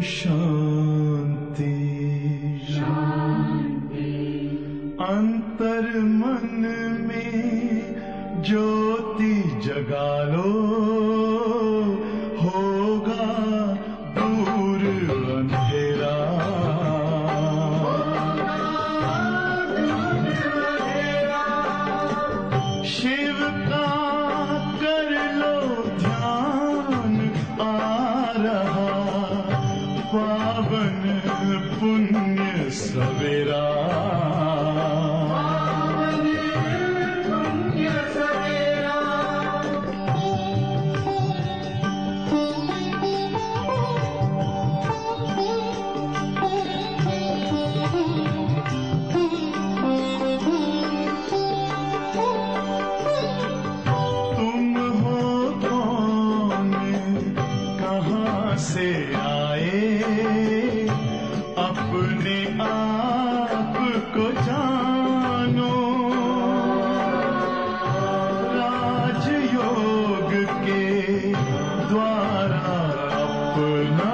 शांति शांति। अंतर मन में ज्योति जगा लो, होगा दूर अंधेरा। शिव का कर लो ध्यान, आ रहा पावन पुण्य सवेरा। से आए अपने आप को जानो, राजयोग के द्वारा अपना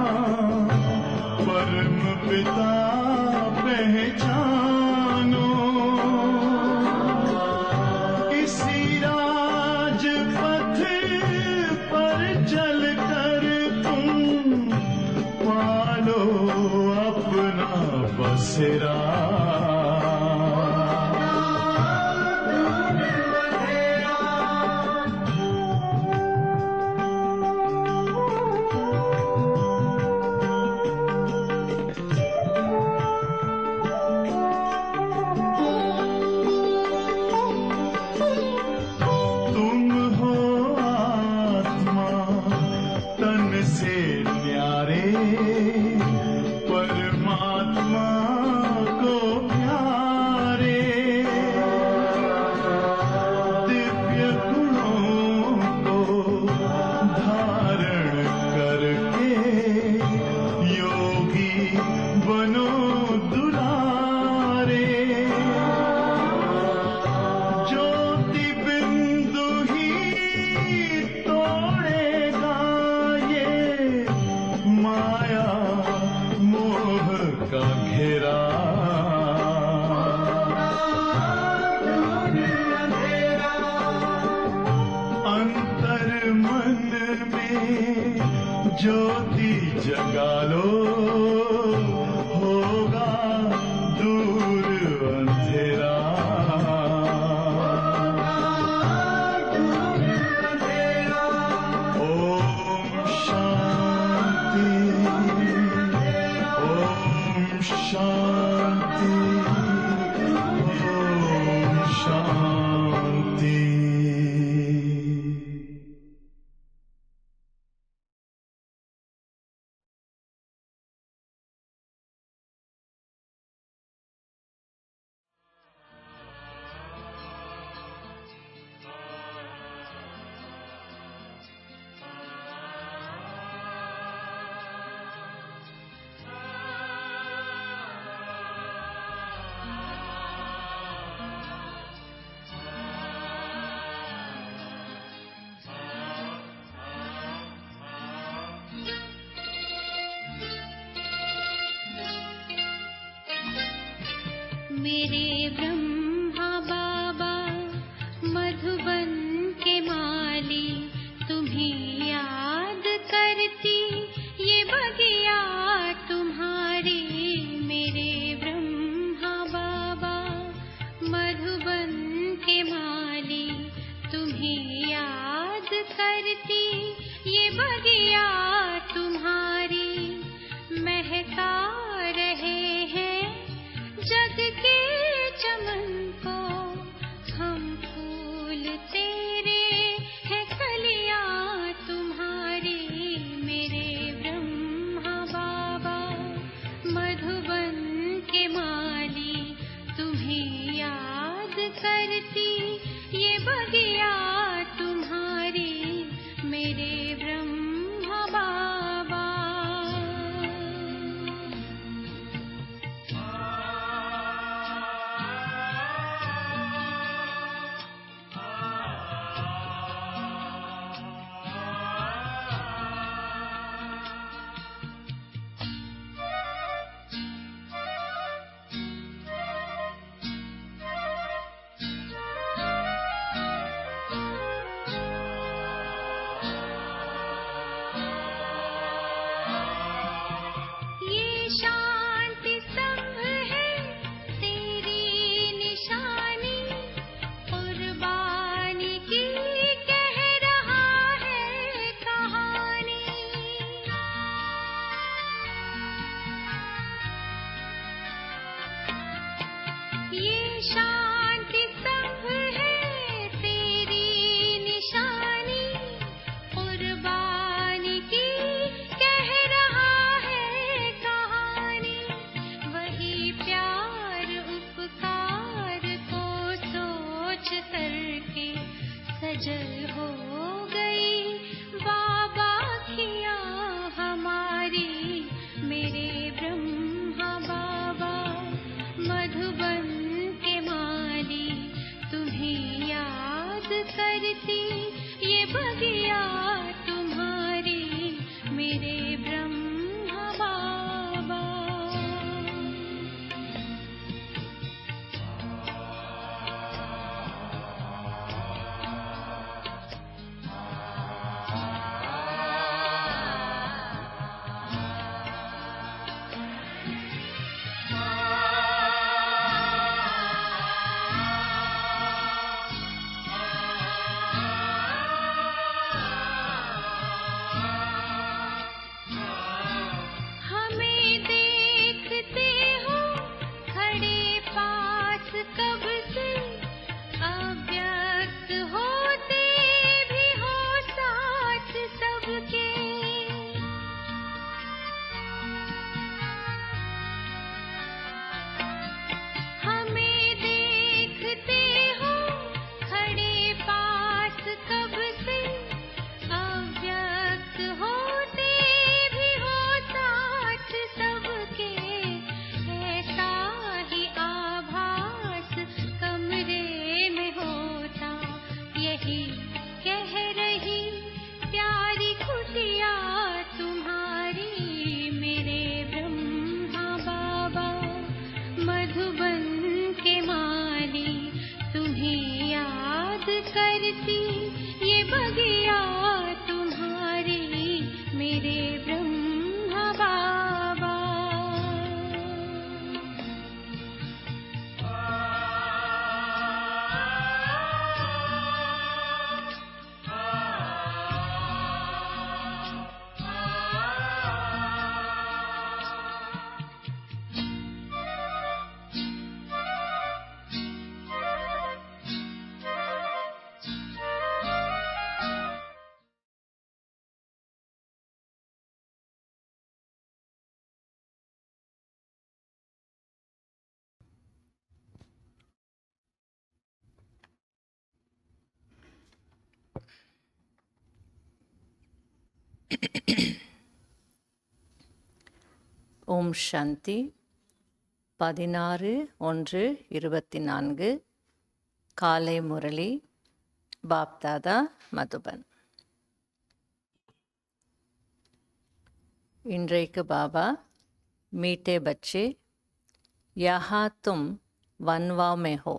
परम पिता पहचानो। इसी राजपथ पर चलकर पालो अपना बसेरा। तुम हो आत्मा तन से न्यारे, परमात्मा को प्यारे। दिव्य गुणों को धारण करके योगी बनो दुलारे। ज्योति बिंदु ही तोड़ेगा ये माया मोह का घेरा। अंतर मन में ज्योति जगा लो, होगा दूर अंधेरा। ओम शांति ओम शांति ओम शांति। मेरे ब्रह्मा बाबा मधुबन के माली, तुम्हें याद करती ये बगिया तुम्हारी। मेरे ब्रह्मा बाबा मधुबन के माली, तुम्हें याद करती ये बगिया तुम्हारी। महका रहे हैं जग के चमन शांति सब है तेरी निशानी, कुर्बानी की कह रहा है कहानी, वही प्यार उपकार को सोच करके सजल हो गई बाबा खिया हमारी, मेरे ब्रह्मा बाबा मधुबन के माली, तुम्हें याद करती ये बगिया तुम्हारी, मेरे ब्रह्मा बाबा। हमें देखते हो खड़े पास कब से, अव्यक्त होते भी हो साथ सबके, हमें देखते हो खड़े पास कब से, अव्यक्त होते भी हो साथ सबके, ऐसा ही आभास कमरे में होता, यही कह रही प्यारी कुटिया तुम्हारी, मेरे ब्रह्मा बाबा मधुबन के माली, तुम्हें याद करती ये बगिया तुम्हारी, मेरे ब्रह्मा बाबा। ஓம் சாந்தி 16/1/24 காலை முரளி பாப்தாதா மதுபன். இன்றைக்கு பாபா மீட்டே பச்சே யஹா தும் வன்வா மெஹோ,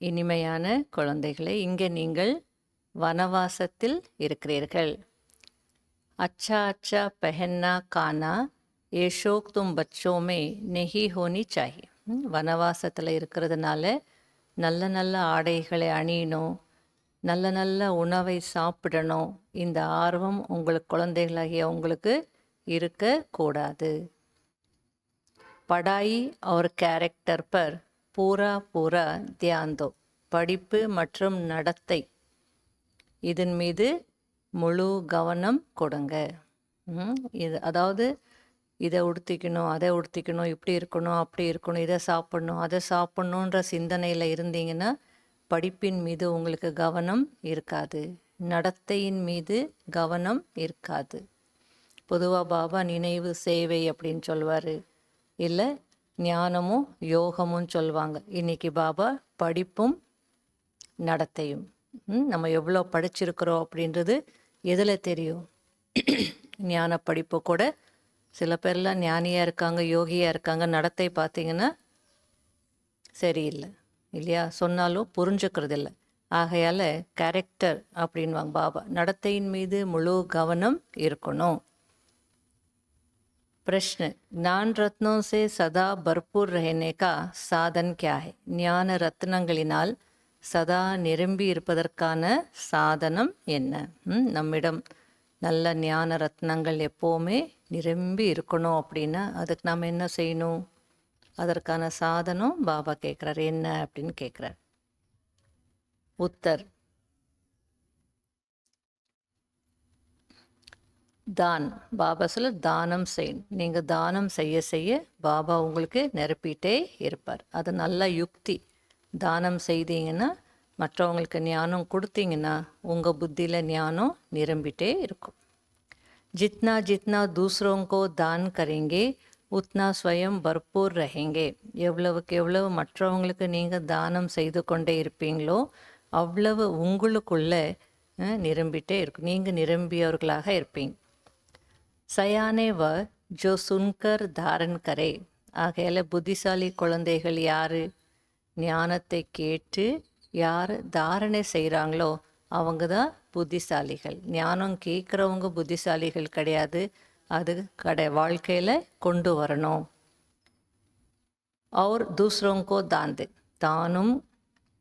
இனிமையான குழந்தைகளே, இங்கே நீங்கள் வனவாசத்தில் இருக்கிறீர்கள். अच्छा अच्छा पहनना खाना ये शौक तुम बच्चों में नहीं होनी चाहिए. வனவாசத்தில் இருக்கிறதுனால நல்ல நல்ல ஆடைகளை அணியணும், நல்ல நல்ல உணவை சாப்பிடணும், இந்த ஆர்வம் உங்களுக்கு குழந்தைகளாகிய உங்களுக்கு இருக்கக்கூடாது. படாயி और कैरेक्टर पर पूरा पूरा ध्यान दो. படிப்பு மற்றும் நடத்தை இதன் மீது முழு கவனம் கொடுங்க. இது அதாவது இதை உடுத்திக்கணும், அதை உடுத்திக்கணும், இப்படி இருக்கணும், அப்படி இருக்கணும், இதை சாப்பிட்ணும், அதை சாப்பிட்ணுன்ற சிந்தனையில் இருந்தீங்கன்னா படிப்பின் மீது உங்களுக்கு கவனம் இருக்காது, நடத்தையின் மீது கவனம் இருக்காது. பொதுவாக பாபா நினைவு சேவை அப்படின்னு சொல்வார், இல்லை ஞானமும் யோகமும் சொல்லுவாங்க. இன்றைக்கி பாபா படிப்பும் நடத்தையும். நம்ம எவ்வளோ படிச்சிருக்கிறோம் அப்படின்றது எதில் தெரியும்? ஞான படிப்பு கூட சில பேர்லாம் ஞானியாக இருக்காங்க, யோகியாக இருக்காங்க, நடத்தை பார்த்திங்கன்னா சரியில்லை இல்லையா, சொன்னாலும் புரிஞ்சுக்கிறது இல்லை. ஆகையால் கேரக்டர் அப்படின்வாங்க பாபா, நடத்தையின் மீது முழு கவனம் இருக்கணும். प्रश्न, ज्ञान रत्नों से सदा भरपूर रहने का साधन क्या है? ஞான ரத்னங்களினால் சதா நிரம்பி இருப்பதற்கான சாதனம் என்ன? நம்மிடம் நல்ல ஞான ரத்னங்கள் எப்போவுமே நிரம்பி இருக்கணும் அப்படின்னா அதுக்கு நாம் என்ன செய்யணும்? அதற்கான சாதனம் பாபா கேட்குறாரு, என்ன அப்படின்னு கேட்குறார். உத்தர், தான். பாபா சொல்ல தானம் செய்யணும். நீங்கள் தானம் செய்ய செய்ய பாபா உங்களுக்கு நிரப்பிட்டே இருப்பார். அது நல்ல யுக்தி. தானம் செய்தீங்கன்னா, மற்றவங்களுக்கு ஞானம் கொடுத்தீங்கன்னா உங்கள் புத்தியில் ஞானம் நிரம்பிட்டே இருக்கும். जितना जितना दूसरों को दान करेंगे उतना स्वयं भरपूर रहेंगे. எவ்வளவுக்கு எவ்வளவு மற்றவங்களுக்கு நீங்கள் தானம் செய்து கொண்டே இருப்பீங்களோ அவ்வளவு உங்களுக்குள்ள நிரம்பிட்டே இருக்கும். நீங்கள் நிரம்பியவர்களாக இருப்பீங்க. சயானே வ ஜோ சுன்கர் தாரன் கரே. ஆகையால் புத்திசாலி குழந்தைகள் யார்? ஞானத்தை கேட்டு யார் தாரணை செய்கிறாங்களோ அவங்க தான் புத்திசாலிகள். ஞானம் கேட்குறவங்க புத்திசாலிகள் கிடையாது. அது வாழ்க்கையில் கொண்டு வரணும். और दूसरों को दान दे. தானும்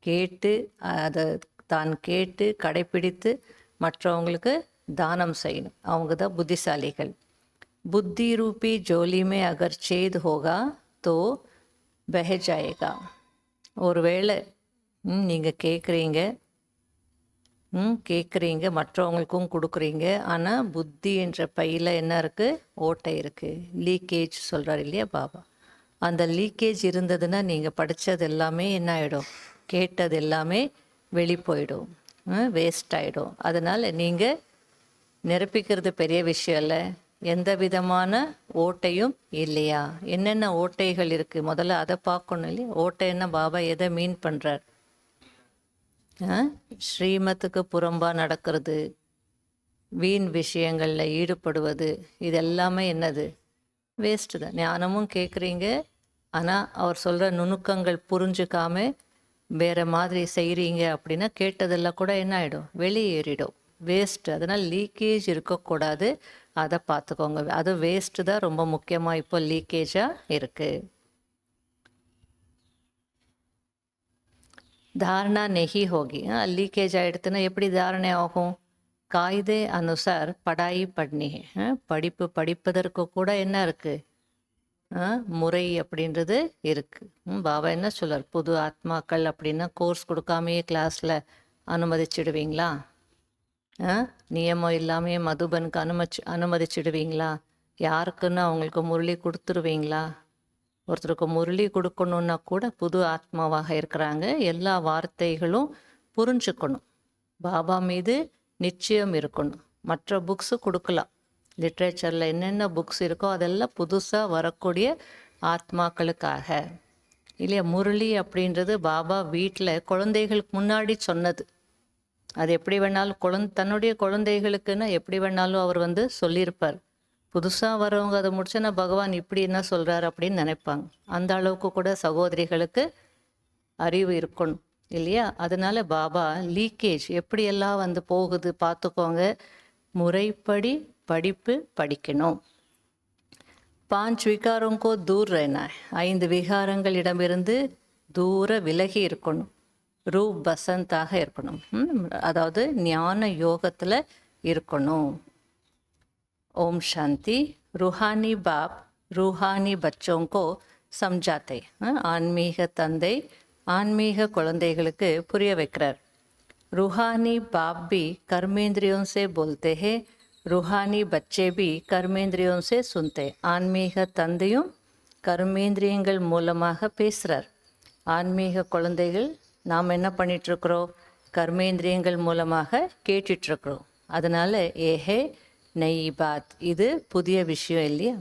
கேட்டு அதை தான் கேட்டு கடைப்பிடித்து மற்றவங்களுக்கு தானம் செய்யணும். அவங்க தான் புத்திசாலிகள். புத்தி ரூபி ஜோலி மே அகர் சேத் ஹோகா தோ பஹ ஜாயேகா. ஒருவேளை நீங்கள் கேட்குறீங்க, மற்றவங்களுக்கும் கொடுக்குறீங்க, ஆனால் புத்தி என்ற பையில் என்ன இருக்குது? ஓட்டை இருக்குது. லீக்கேஜ் சொல்கிறார் இல்லையா பாபா. அந்த லீக்கேஜ் இருந்ததுன்னா நீங்கள் படித்தது எல்லாமே என்ன ஆகிடும்? கேட்டது எல்லாமே வெளி போயிடும், வேஸ்ட் ஆகிடும். அதனால் நீங்கள் நிரப்பிக்கிறது பெரிய விஷயம் இல்லை. எந்த விதமான ஓட்டையும் இல்லையா? என்னென்ன ஓட்டைகள் இருக்குது முதல்ல அதை பார்க்கணும் இல்லையா? ஓட்டைன்னா பாபா எதை மீன் பண்ணுறார்? ஸ்ரீமத்துக்கு புறம்பாக நடக்கிறது, வீண் விஷயங்களில் ஈடுபடுவது, இது எல்லாமே என்னது? வேஸ்ட்டு தான். ஞானமும் கேட்குறீங்க, ஆனால் அவர் சொல்கிற நுணுக்கங்கள் புரிஞ்சுக்காம வேறு மாதிரி செய்கிறீங்க அப்படின்னா கேட்டதெல்லாம் கூட என்ன ஆகிடும்? வெளியேறிடும், வேஸ்ட்டு. அதனால் லீக்கேஜ் இருக்கக்கூடாது, அதை பார்த்துக்கோங்க. அது வேஸ்ட்டு தான் ரொம்ப முக்கியமாக இப்போ லீக்கேஜாக இருக்குது. धारणा नहीं होगी. लीकेज ஆகிடுத்துன்னா எப்படி தாரணை ஆகும்? காயிதே அனுசார் படாயி பட்னி. படிப்பதற்கு கூட என்ன இருக்குது? முறை அப்படின்றது இருக்குது. பாபா என்ன சொல்கிறார்? புது ஆத்மாக்கள் அப்படின்னா கோர்ஸ் கொடுக்காமையே கிளாஸில் அனுமதிச்சிடுவீங்களா? நியமம் இல்லாமையே மதுபனுக்கு அனுமதிச்சிடுவீங்களா? யாருக்குன்னு அவங்களுக்கு முரளி கொடுத்துருவீங்களா? ஒருத்தருக்கு முரளி கொடுக்கணுன்னா கூட புது ஆத்மாவாக இருக்கிறாங்க, எல்லா வார்த்தைகளும் புரிஞ்சுக்கணும், பாபா மீது நிச்சயம் இருக்கணும். மற்ற புக்ஸு கொடுக்கலாம், லிட்ரேச்சரில் என்னென்ன புக்ஸ் இருக்கோ அதெல்லாம் புதுசாக வரக்கூடிய ஆத்மாக்களுக்காக இல்லையா? முரளி அப்படின்றது பாபா வீட்டில் குழந்தைகளுக்கு முன்னாடி சொன்னது. அது எப்படி வேணாலும் தன்னுடைய குழந்தைகளுக்குன்னா எப்படி வேணாலும் அவர் சொல்லியிருப்பார். புதுசாக வரவங்க அதை முடிச்சுன்னா பகவான் இப்படி என்ன சொல்கிறார் அப்படின்னு நினைப்பாங்க. அந்த அளவுக்கு கூட சகோதரிகளுக்கு அறிவு இருக்கணும் இல்லையா? அதனால பாபா லீக்கேஜ் எப்படியெல்லாம் போகுது பார்த்துக்கோங்க. முறைப்படி படிப்பு படிக்கணும். 5 விகாரங்கோ தூர் रहना है. 5 விகாரங்களிடமிருந்து தூர விலகி இருக்கணும். ரூப் பசந்தாக இருக்கணும், அதாவது ஞான யோகத்தில் இருக்கணும். ओम शांति. रूहानी बाप रूहानी बच्चों को समझाते. ஆன்மீக தந்தை ஆன்மீக குழந்தைகளுக்கு புரிய வைக்கிறார். रूहानी बाप भी कर्मेंद्रियों से बोलते हैं, रूहानी बच्चे भी कर्मेंद्रियों से सुनते. ஆன்மீக தந்தையும் கர்மேந்திரியங்கள் மூலமாக பேசுகிறார். ஆன்மீக குழந்தைகள் நாம் என்ன பண்ணிகிட்ருக்குறோம்? கர்மேந்திரியங்கள் மூலமாக கேட்டுட்ருக்குறோம். அதனால் ஏஹே नई बात, இது புதிய விஷயம் இல்லையா?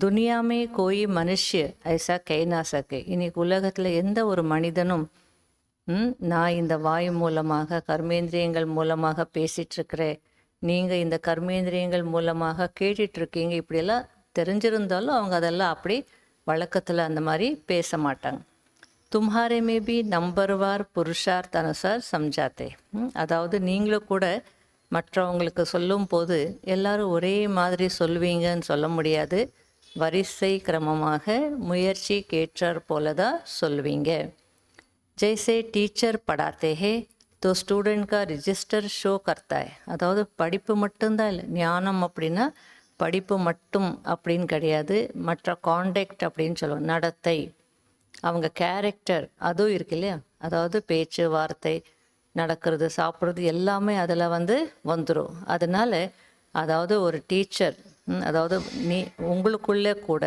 दुनिया में कोई मनुष्य ऐसा कह ना सके. இன்னைக்கு உலகத்தில் எந்த ஒரு மனிதனும் நான் இந்த வாயு மூலமாக கர்மேந்திரியங்கள் மூலமாக பேசிகிட்ருக்கிறேன், நீங்கள் இந்த கர்மேந்திரியங்கள் மூலமாக கேட்டுட்ருக்கீங்க, இப்படியெல்லாம் தெரிஞ்சிருந்தாலும் அவங்க அதெல்லாம் அப்படி வழக்கத்தில் அந்த மாதிரி பேச மாட்டாங்க. तुम्हारे में भी नंबरवार पुरुषार्थ अनुसार समझाते. அதாவது நீங்களும் கூட மற்றவங்களுக்கு சொல்லும் போது எல்லாரும் ஒரே மாதிரி சொல்வீங்கன்னு சொல்ல முடியாது. வரிசை கிரமமாக முயற்சி கேட்டார் போல தான் சொல்வீங்க. ஜெய்சே டீச்சர் படாத்தே ஹே तो स्टूडेंट का रजिस्टर ஷோ करता है. அதாவது படிப்பு மட்டும்தான் இல்லை, ஞானம் அப்படின்னா படிப்பு மட்டும் அப்படின்னு கிடையாது. மற்ற காண்டக்ட் அப்படின்னு சொல்லுவோம், நடத்தை, அவங்க கேரக்டர் அதுவும் இருக்கு இல்லையா, அதாவது பேச்சு வார்த்தை நடக்கிறது சாப்பிட்றது எல்லாமே அதில் வந்து வந்துடும். அதனால அதாவது ஒரு டீச்சர் அதாவது உங்களுக்குள்ளே கூட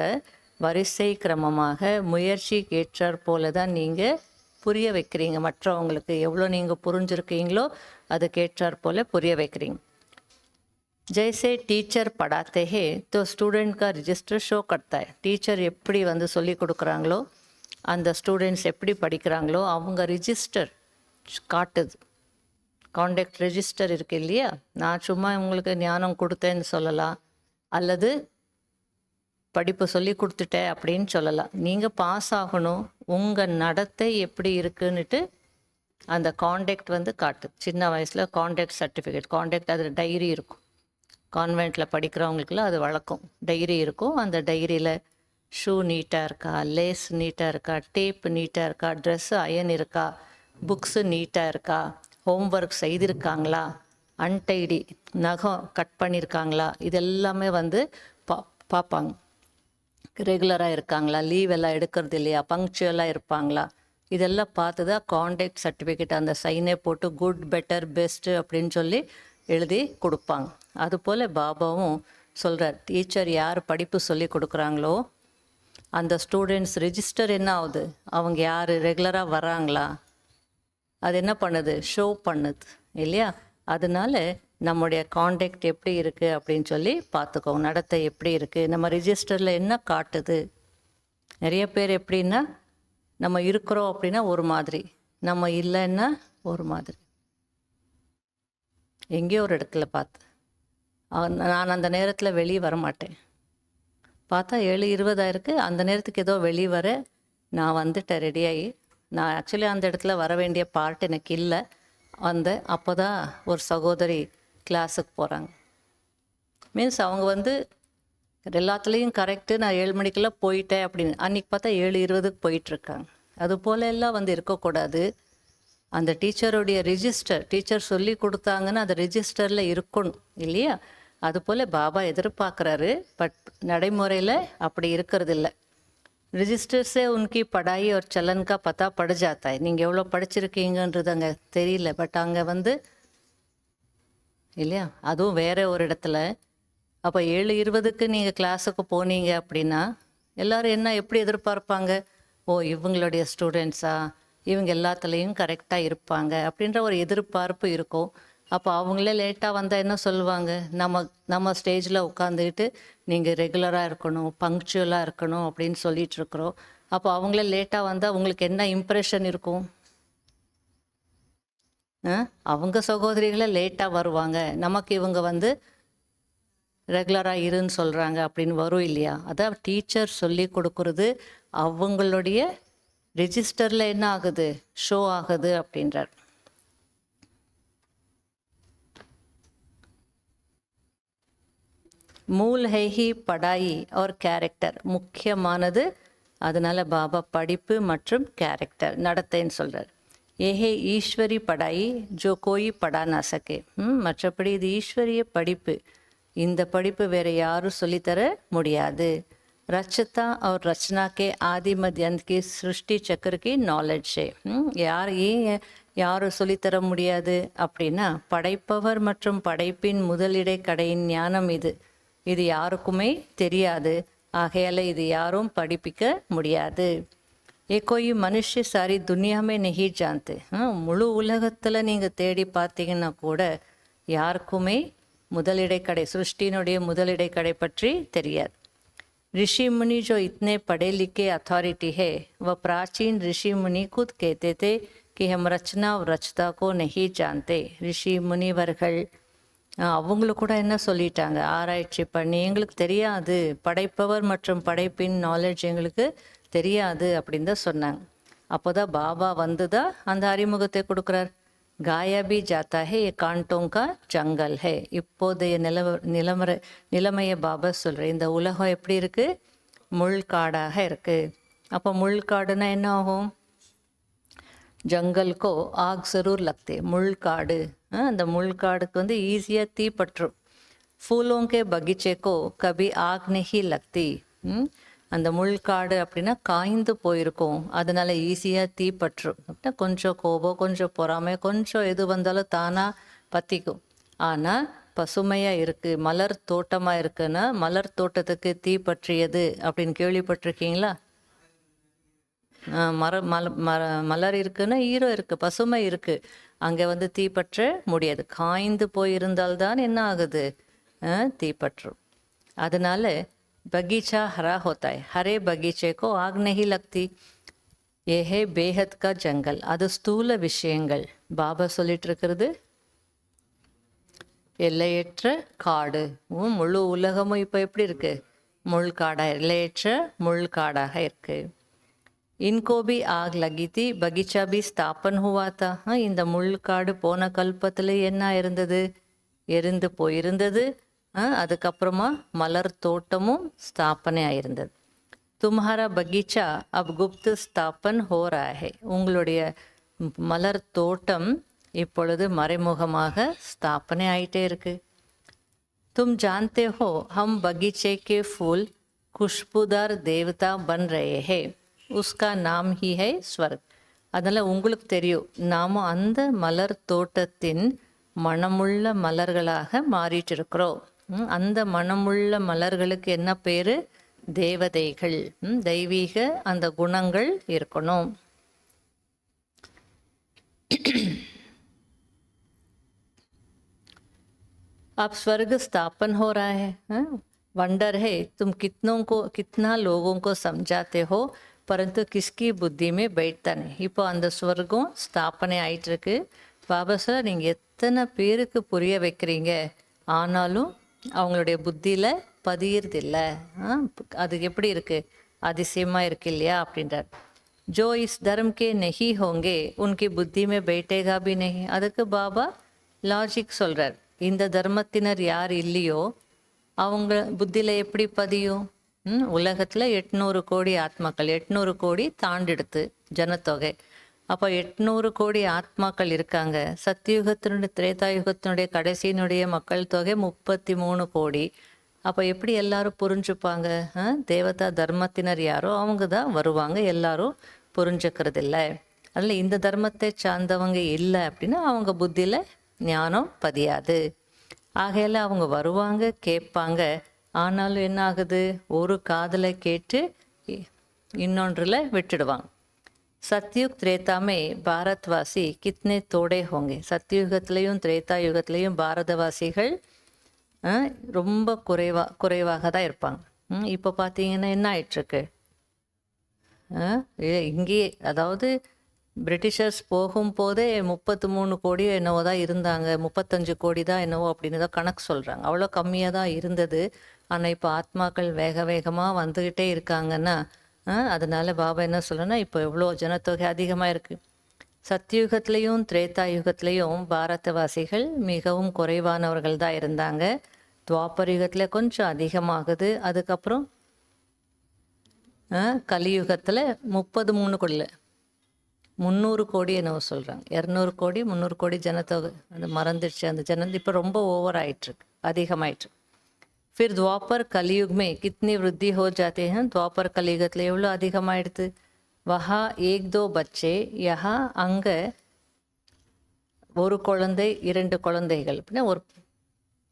வரிசை கிரமமாக முயற்சி ஏற்றாற் போல தான் நீங்கள் புரிய வைக்கிறீங்க. மற்றவங்களுக்கு எவ்வளோ நீங்கள் புரிஞ்சுருக்கீங்களோ அதுக்கேற்றாற் போல் புரிய வைக்கிறீங்க. जैसे टीचर पढ़ाते हैं तो स्टूडेंट का रजिस्टर शो करता है. டீச்சர் எப்படி வந்து சொல்லி கொடுக்குறாங்களோ அந்த ஸ்டூடெண்ட்ஸ் எப்படி படிக்கிறாங்களோ அவங்க ரிஜிஸ்டர் காட்டுது. காண்டாக்ட் ரெஜிஸ்டர் இருக்கு இல்லையா, நான் சும்மா உங்களுக்கு ஞானம் கொடுத்தேன்னு சொல்லலாம், அல்லது படிப்பு சொல்லி கொடுத்துட்டேன் அப்படின்னு சொல்லலாம். நீங்கள் பாஸ் ஆகணும், உங்கள் நடத்தை எப்படி இருக்குன்னுட்டு அந்த காண்டாக்ட் வந்து காட்டுது. சின்ன வயசில் காண்டாக்ட் சர்டிஃபிகேட், காண்டாக்ட் அதில் டைரி இருக்கும். கான்வெண்ட்டில் படிக்கிறவங்களுக்குலாம் அது வழக்கம், டைரி இருக்கும். அந்த டைரியில் ஷூ நீட்டாக இருக்கா, லேஸ் நீட்டாக இருக்கா, டேப் நீட்டாக இருக்கா, ட்ரெஸ்ஸு அயன் இருக்கா, புக்ஸு நீட்டாக இருக்கா, ஹோம்ஒர்க் செய்திருக்காங்களா, அன்டைடி நகம் கட் பண்ணியிருக்காங்களா, இதெல்லாமே வந்து பார்ப்பாங்க. ரெகுலராக இருக்காங்களா, லீவ் எல்லாம் எடுக்கிறது இல்லையா, பங்க்சுவலாக இருப்பாங்களா, இதெல்லாம் பார்த்து தான் காண்டாக்ட் சர்டிஃபிகேட் அந்த சைனே போட்டு குட் பெட்டர் பெஸ்ட்டு அப்படின்னு சொல்லி எழுதி கொடுப்பாங்க. அதுபோல் பாபாவும் சொல்கிறார், டீச்சர் யார் படிப்பு சொல்லி கொடுக்குறாங்களோ அந்த ஸ்டூடெண்ட்ஸ் ரெஜிஸ்டர் என்ன ஆகுது, அவங்க யார் ரெகுலராக வராங்களா, அது என்ன பண்ணுது, ஷோ பண்ணுது இல்லையா. அதனால நம்முடைய காண்டாக்ட் எப்படி இருக்குது அப்படின்னு சொல்லி பார்த்துக்கோங்க, நடத்தை எப்படி இருக்குது, நம்ம ரிஜிஸ்டரில் என்ன காட்டுது. நிறைய பேர் எப்படின்னா நம்ம இருக்கிறோம் அப்படின்னா ஒரு மாதிரி, நம்ம இல்லைன்னா ஒரு மாதிரி. எங்கேயோ ஒரு இடத்துல பார்த்து நான் அந்த நேரத்தில் வெளியே வர மாட்டேன், பார்த்தா 7:20 இருக்குது, அந்த நேரத்துக்கு ஏதோ வெளியே வர நான் வந்துட்டேன் ரெடியாகி. நான் ஆக்சுவலி அந்த இடத்துல வர வேண்டிய பார்ட் எனக்கு இல்லை. அப்போ தான் ஒரு சகோதரி கிளாஸுக்கு போகிறாங்க. மீன்ஸ் அவங்க வந்து எல்லாத்துலேயும் கரெக்டு, நான் 7 மணிக்கெல்லாம் போயிட்டேன் அப்படின்னு. அன்றைக்கி பார்த்தா 7:20க்கு போயிட்டுருக்காங்க. அது போல எல்லாம் வந்து இருக்கக்கூடாது. அந்த டீச்சருடைய ரிஜிஸ்டர், டீச்சர் சொல்லி கொடுத்தாங்கன்னு அந்த ரிஜிஸ்டரில் இருக்கணும் இல்லையா. அதுபோல் பாபா எதிர்பார்க்குறாரு, பட் நடைமுறையில் அப்படி இருக்கிறது இல்லை. रजिस्टर से उनकी पढ़ाई और चलन का पता पड़ जाता है. நீங்கள் எவ்வளோ படிச்சிருக்கீங்கன்றது அங்கே தெரியல, பட் அங்கே வந்து இல்லையா, அதுவும் வேறு ஒரு இடத்துல. அப்போ 7:20க்கு நீங்கள் கிளாஸுக்கு போனீங்க அப்படின்னா எல்லோரும் என்ன எப்படி எதிர்பார்ப்பாங்க, ஓ இவங்களுடைய ஸ்டூடெண்ட்ஸா, இவங்க எல்லாத்துலேயும் கரெக்டாக இருப்பாங்க அப்படின்ற ஒரு எதிர்பார்ப்பு இருக்கும். அப்போ அவங்களே லேட்டாக வந்தால் என்ன சொல்லுவாங்க, நம்ம ஸ்டேஜில் உட்காந்துக்கிட்டு நீங்கள் ரெகுலராக இருக்கணும், பங்க்சுவலாக இருக்கணும் அப்படின்னு சொல்லிகிட்ருக்குறோம். அப்போ அவங்களே லேட்டாக வந்தால் உங்களுக்கு என்ன இம்ப்ரெஷன் இருக்கும், அவங்க சகோதரிகளை லேட்டாக வருவாங்க, நமக்கு இவங்க வந்து ரெகுலராக இருன்னு சொல்கிறாங்க அப்படின்னு வரும் இல்லையா. அதான் டீச்சர் சொல்லி கொடுக்குறது அவங்களுடைய ரெஜிஸ்டரில் என்ன ஆகுது, ஷோ ஆகுது அப்படின்றார். மூல் है ही पढ़ाई और कैरेक्टर, முக்கியமானது. அதனால் பாபா படிப்பு மற்றும் கேரக்டர் நடத்தைன்னு சொல்கிறார். ஏஹே ஈஸ்வரி படாயி ஜோ கோயி படா நா சகே. மற்றபடி இது ஈஸ்வரிய படிப்பு, இந்த படிப்பு வேறு யாரும் சொல்லித்தர முடியாது. रचता और रचना के आदि मध्यांत की सृष्टि चक्र की नॉलेज है. யாரும் சொல்லித்தர முடியாது அப்படின்னா படைப்பவர் மற்றும் படைப்பின் முதலிடை கடையின் ஞானம் இது யாருக்குமே தெரியாது. ஆகையால் இது யாரும் படிப்பிக்க முடியாது. ஏ கோயி மனுஷ சாரி துனியாமே நெஹி ஜான்து. முழு உலகத்தில் நீங்கள் தேடி பார்த்தீங்கன்னா கூட யாருக்குமே முதலிடை கடை, சிருஷ்டியினுடைய முதலிடை கடை பற்றி தெரியாது. ऋषि मुनि जो इतने पढ़े लिखे अथॉरिटी है, वह प्राचीन ऋषि मुनि खुद कहते थे कि हम रचना और रचता को नहीं जानते. ऋषि मुनिவர்கள் அவங்களும் கூட என்ன சொல்லிட்டாங்க, ஆராய்ச்சி பண்ணி எங்களுக்கு தெரியாது, படைப்பவர் மற்றும் படைப்பின் நாலேஜ் எங்களுக்கு தெரியாது அப்படின்னு தான் சொன்னாங்க. அப்போ தான் பாபா வந்து தான் அந்த அறிமுகத்தை கொடுக்குறார். गाया भी जाता है ये कांटों का जंगल है. இப்போதைய நிலைமையை பாபா சொல்கிறேன். இந்த உலகம் எப்படி இருக்குது, முள்காடாக இருக்குது. அப்போ முள்காடுனா என்ன ஆகும், ஜங்கல்கோ ஆக் ஜரூர் லக்தே. முள்காடு, அந்த முள்காடுக்கு வந்து ஈஸியாக தீ பற்றும். फूलों के बगीचे को कभी आग नहीं लगती. அந்த முள்காடு அப்படின்னா காய்ந்து போயிருக்கும், அதனால ஈஸியாக தீ பற்றும். அப்படின்னா கொஞ்சம் கோபம், கொஞ்சம் பொறாமை, கொஞ்சம் எது வந்தாலும் தானாக பற்றிக்கும். ஆனால் பசுமையாக இருக்குது, மலர் தோட்டமாக இருக்குன்னா மலர் தோட்டத்துக்கு தீ பற்றியது அப்படின்னு கேள்விப்பட்டிருக்கீங்களா? மலர் இருக்குன்னா ஈரம் இருக்குது, பசுமை இருக்குது, அங்கே வந்து தீப்பற்ற முடியாது. காய்ந்து போயிருந்தால்தான் என்ன ஆகுது? தீப்பற்றும். அதனால बगीचा हरा होता है, हरे बगीचे को आग नहीं लगती. ये है बेहद का जंगल. அது ஸ்தூல விஷயங்கள். பாபா சொல்லிட்டு இருக்கிறது எல்லையற்ற காடு. முழு உலகமும் இப்போ எப்படி இருக்கு? முள்காடாக, எல்லையற்ற முள்காடாக இருக்கு. इनको भी आग लगी थी, बगीचा भी स्थापन हुआ था. இந்த முள்காடு போன கல்பத்தில் என்ன இருந்தது? எரிந்து போயிருந்தது. அதுக்கப்புறமா மலர் தோட்டமும் ஸ்தாபனை ஆயிருந்தது. தும்ஹாரா பகீச்சா அப் குப்த் ஸ்தாபன் ஹோ ரா ஹை. உங்களுடைய மலர் தோட்டம் இப்பொழுது மறைமுகமாக ஸ்தாபனை ஆயிட்டே இருக்கு. தும் ஜான்தே ஹோ ஹம் பகீச்சே கே ஃபூல் குஷ்புதார் தேவதா பன் ரஹே ஹே, உஸ்கா நாம் ஹி ஹை ஸ்வர்க். அதனால் உங்களுக்கு தெரியும், நாமும் அந்த மலர் தோட்டத்தின் மணமுள்ள மலர்களாக மாறிட்டு இருக்கிறோம். அந்த மணமுள்ள மலர்களுக்கு என்ன பேர்? தேவதைகள். தெய்வீக அந்த குணங்கள் இருக்கணும். अब स्वर्ग स्थापन हो रहा है. वंडर है तुम कितना लोगों को समझाते हो, परंतु किसकी बुद्धि में बैठता नहीं. இப்போ அந்த ஸ்வர்க்கம் ஸ்தாபனை ஆயிட்டு இருக்கு. பாபா சார், நீங்கள் எத்தனை பேருக்கு புரிய வைக்கிறீங்க, ஆனாலும் அவங்களுடைய புத்தியில் பதியறதில்லை. அது எப்படி இருக்குது? அதிசயமாக இருக்கு இல்லையா அப்படின்றார். ஜோ இஸ் தர்ம் கே நஹி ஹோங்கே உன்கி புத்தி மே பைட்டேகா பி நஹி. அதுக்கு பாபா லாஜிக் சொல்கிறார். இந்த தர்மத்தினர் யார் இல்லையோ அவங்க புத்தியில் எப்படி பதியும்? உலகத்தில் 800 கோடி ஆத்மாக்கள், 800 கோடி தாண்டிடுத்து ஜனத்தொகை. அப்போ 800 கோடி ஆத்மாக்கள் இருக்காங்க. சத்தியுகத்தினுடைய திரேதாயுகத்தினுடைய கடைசியினுடைய மக்கள் தொகை 33 கோடி. அப்போ எப்படி எல்லாரும் புரிஞ்சுப்பாங்க? தேவதா தர்மத்தினர் யாரோ அவங்க தான் வருவாங்க, எல்லாரும் புரிஞ்சுக்கிறது இல்லை. அதில் இந்த தர்மத்தை சார்ந்தவங்க இல்லை அப்படின்னா அவங்க புத்தியில் ஞானம் பதியாது. ஆகையில அவங்க வருவாங்க, கேட்பாங்க. ஆனாலும் என்ன ஆகுது? ஒரு காதலை கேட்டு இன்னொன்றில் விட்டுடுவாங்க. சத்யுக் திரேதாமே பாரத்வாசி கித்னே தோடே ஹோங்கே. சத்யுகத்திலையும் திரேதா யுகத்திலையும் பாரதவாசிகள் ரொம்ப குறைவாக தான் இருப்பாங்க. இப்போ பார்த்தீங்கன்னா என்ன ஆயிட்டுருக்கு? இங்கேயே, அதாவது பிரிட்டிஷர்ஸ் போகும்போதே 33 கோடி என்னவோ தான் இருந்தாங்க, 35 கோடி தான் என்னவோ அப்படின்னு தான் கணக்கு சொல்கிறாங்க. அவ்வளோ கம்மியாக தான் இருந்தது. ஆனால் இப்போ ஆத்மாக்கள் வேக வேகமாக வந்துக்கிட்டே இருக்காங்கன்னா அதனால பாபா என்ன சொல்கிறேன்னா, இப்போ எவ்வளோ ஜனத்தொகை அதிகமாக இருக்குது. சத்யுகத்திலையும் திரேதா யுகத்திலையும் பாரதவாசிகள் மிகவும் குறைவானவர்கள் தான் இருந்தாங்க. துவாபர யுகத்தில் கொஞ்சம் அதிகமாகுது. அதுக்கப்புறம் கலியுகத்தில் 33 கோடியில் 300 கோடி என்னவோ சொல்கிறாங்க. 200 கோடி 300 கோடி ஜனத்தொகை அது மறந்துடுச்சு. அந்த இப்போ ரொம்ப ஓவர் ஆயிட்டுருக்கு, அதிகமாயிட்டுருக்கு. फिर द्वापर कलयुग में कितनी वृद्धि हो जाते हैं? द्वापर कलयुगத்தில் எவ்வளோ அதிகமாயிடுது. वहाँ 1-2 बच्चे, यहाँ அங்கே ஒரு குழந்தை 2 குழந்தைகள், அப்படின்னா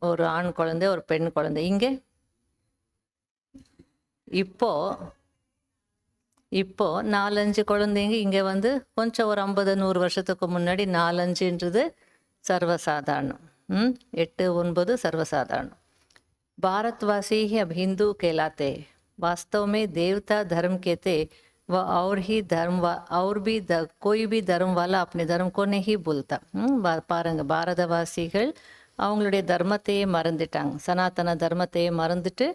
ஒரு ஆண் குழந்தை ஒரு பெண் குழந்தை. இங்கே இப்போ 4-5 குழந்தைங்க. இங்கே வந்து கொஞ்சம் ஒரு 50-100 வருஷத்துக்கு முன்னாடி 4-5ன்றது சர்வசாதாரணம். 8-9 சர்வசாதாரணம். भारतवासी ही अब हिंदू कहलाते, वास्तव में देवता धर्म कहते व और ही धर्म और भी कोई भी धर्म वाला अपने धर्म को नहीं भूलता. பாருங்க, பாரதவாசிகள் அவங்களுடைய தர்மத்தையே மறந்துட்டாங்க. சனாதன தர்மத்தையே மறந்துட்டு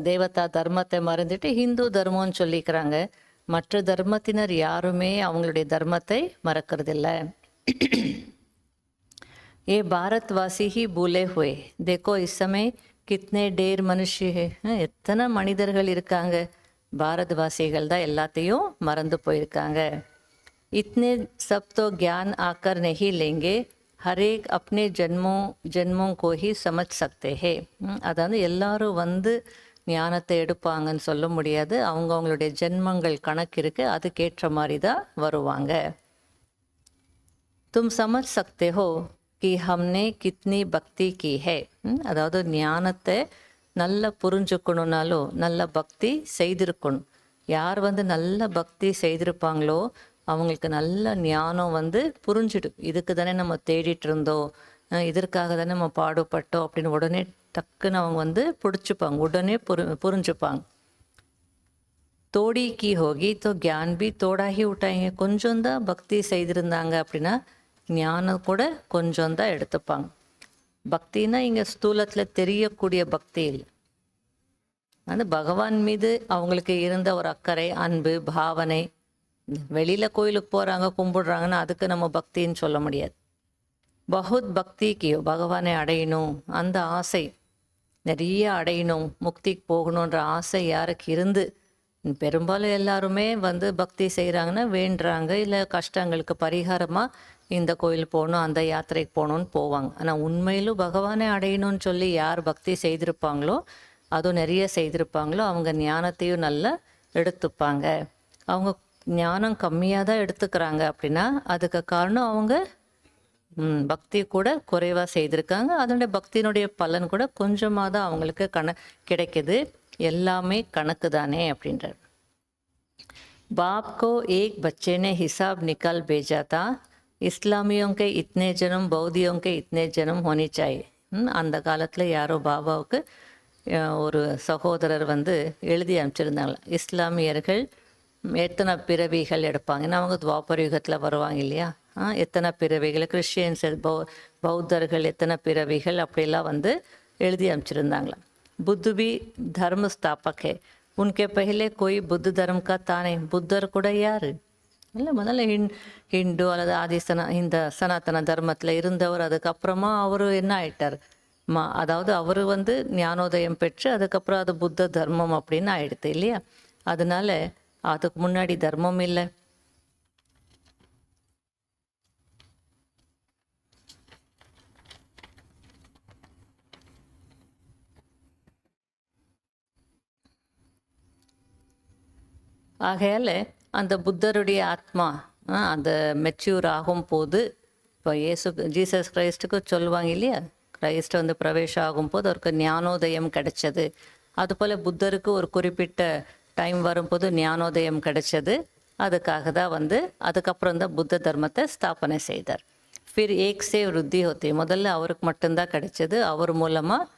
தேவதா தர்மத்தை மறந்துட்டு ஹிந்து தர்மம்னு சொல்லிக்கிறாங்க. மற்ற தர்மத்தினர் யாருமே அவங்களுடைய தர்மத்தை மறக்கிறதில்லை. ये भारतवासी ही भूले हुए. देखो इस समय कितने ढेर मनुष्य है. எத்தனை மனிதர்கள் இருக்காங்க. பாரதவாசிகள் தான் எல்லாத்தையும் மறந்து போயிருக்காங்க. इतने सब तो ज्ञान आकर नहीं लेंगे, हर एक अपने जन्मों को ही समझ सकते हैं. அதாவது எல்லாரும் வந்து ஞானத்தை எடுப்பாங்கன்னு சொல்ல முடியாது. அவங்களுடைய ஜென்மங்கள் கணக்கு இருக்குது, அதுக்கேற்ற மாதிரி தான் வருவாங்க. तुम समझ सकते हो कि हमने कितनी பக்தி की है. அதாவது ஞானத்தை நல்லா புரிஞ்சுக்கணுன்னாலும் நல்ல பக்தி செய்திருக்கணும். யார் நல்ல பக்தி செய்திருப்பாங்களோ அவங்களுக்கு நல்ல ஞானம் புரிஞ்சிடும். இதுக்கு தானே நம்ம தேடிட்டு இருந்தோம், இதற்காக தானே நம்ம பாடுபட்டோம் அப்படின்னு உடனே டக்குன்னு அவங்க பிடிச்சிப்பாங்க, உடனே புரிஞ்சுப்பாங்க. தோடி கி ஹோகி தோ கியான் பி தோடா ஹி உட்டாங்க. கொஞ்சம் தான் பக்தி செய்திருந்தாங்க அப்படின்னா ஞானம் கூட கொஞ்சம் தான் எடுத்துப்பாங்க. பக்தின்னா இங்கே ஸ்தூலத்தில் தெரியக்கூடிய பக்தி இல்லை, பகவான் மீது அவங்களுக்கு இருந்த ஒரு அக்கறை, அன்பு, பாவனை. வெளியில் கோயிலுக்கு போகிறாங்க, கும்பிடுறாங்கன்னா அதுக்கு நம்ம பக்தின்னு சொல்ல முடியாது. பகுத் பக்திக்கு பகவானை அடையணும் அந்த ஆசை, நிறைய அடையணும், முக்திக்கு போகணுன்ற ஆசை யாருக்கு இருந்து, பெரும்பாலும் எல்லாருமே பக்தி செய்கிறாங்கன்னா வேண்டுறாங்க, இல்லை கஷ்டங்களுக்கு பரிகாரமாக இந்த கோயில் போகணும் அந்த யாத்திரைக்கு போகணுன்னு போவாங்க. ஆனால் உண்மையிலும் பகவானை அடையணும்னு சொல்லி யார் பக்தி செய்திருப்பாங்களோ, அதுவும் நிறைய செய்திருப்பாங்களோ, அவங்க ஞானத்தையும் நல்லா எடுத்துப்பாங்க. அவங்க ஞானம் கம்மியாக தான் எடுத்துக்கிறாங்க அப்படின்னா அதுக்கு காரணம் அவங்க பக்தி கூட குறைவாக செய்திருக்காங்க. அதனுடைய பக்தியினுடைய பலன் கூட கொஞ்சமாக தான் அவங்களுக்கு கிடைக்குது. எல்லாமே கணக்கு தானே அப்படின்றார். बाप को एक बच्चे ने हिसाब निकाल भेजा था, இஸ்லாமியோं के इतने जन्म, बौद्धियों के इतने जन्म होनी चाहिए. அந்த காலத்தில் யாரோ பாபாவுக்கு ஒரு சகோதரர் எழுதி அனுப்பிச்சிருந்தாங்களா, இஸ்லாமியர்கள் எத்தனை பிறவிகள் எடுப்பாங்க, ஏன்னா அவங்க துவாபர யுகத்தில் வருவாங்க இல்லையா, எத்தனை பிறவிகள், கிறிஸ்டியன்ஸ் பௌத்தர்கள் எத்தனை பிறவிகள் அப்படிலாம் எழுதி அனுப்பிச்சிருந்தாங்களா. बुद्ध भी धर्म स्थापक है, उनके पहले कोई बुद्ध धर्म का था नहीं. புத்தர் கூட யார் இல்லை, முதல்ல ஹிந்து அல்லது இந்த சனாதன தர்மத்தில் இருந்தவர். அதுக்கப்புறமா அவர் என்ன ஆயிட்டார், அதாவது அவர் ஞானோதயம் பெற்று அதுக்கப்புறம் அது புத்த தர்மம் அப்படின்னு ஆயிடுது இல்லையா. அதனால அதுக்கு முன்னாடி தர்மம் இல்லை. ஆகையால் அந்த புத்தருடைய ஆத்மா அந்த மெச்சூர் ஆகும் போது, இப்போ ஜீசஸ் கிரைஸ்டுக்கு சொல்லுவாங்க இல்லையா, கிரைஸ்ட் பிரவேசம் ஆகும்போது அவருக்கு ஞானோதயம் கிடைச்சது. அதுபோல் புத்தருக்கு ஒரு குறிப்பிட்ட டைம் வரும்போது ஞானோதயம் கிடைச்சது. அதுக்காக தான் அதுக்கப்புறம் தான் புத்த தர்மத்தை ஸ்தாபனை செய்தார். ஃபிர் ஏக் சே விருத்தி ஹோத்தி, முதல்ல அவருக்கு மட்டும்தான் கிடைச்சது. அவர் மூலமாக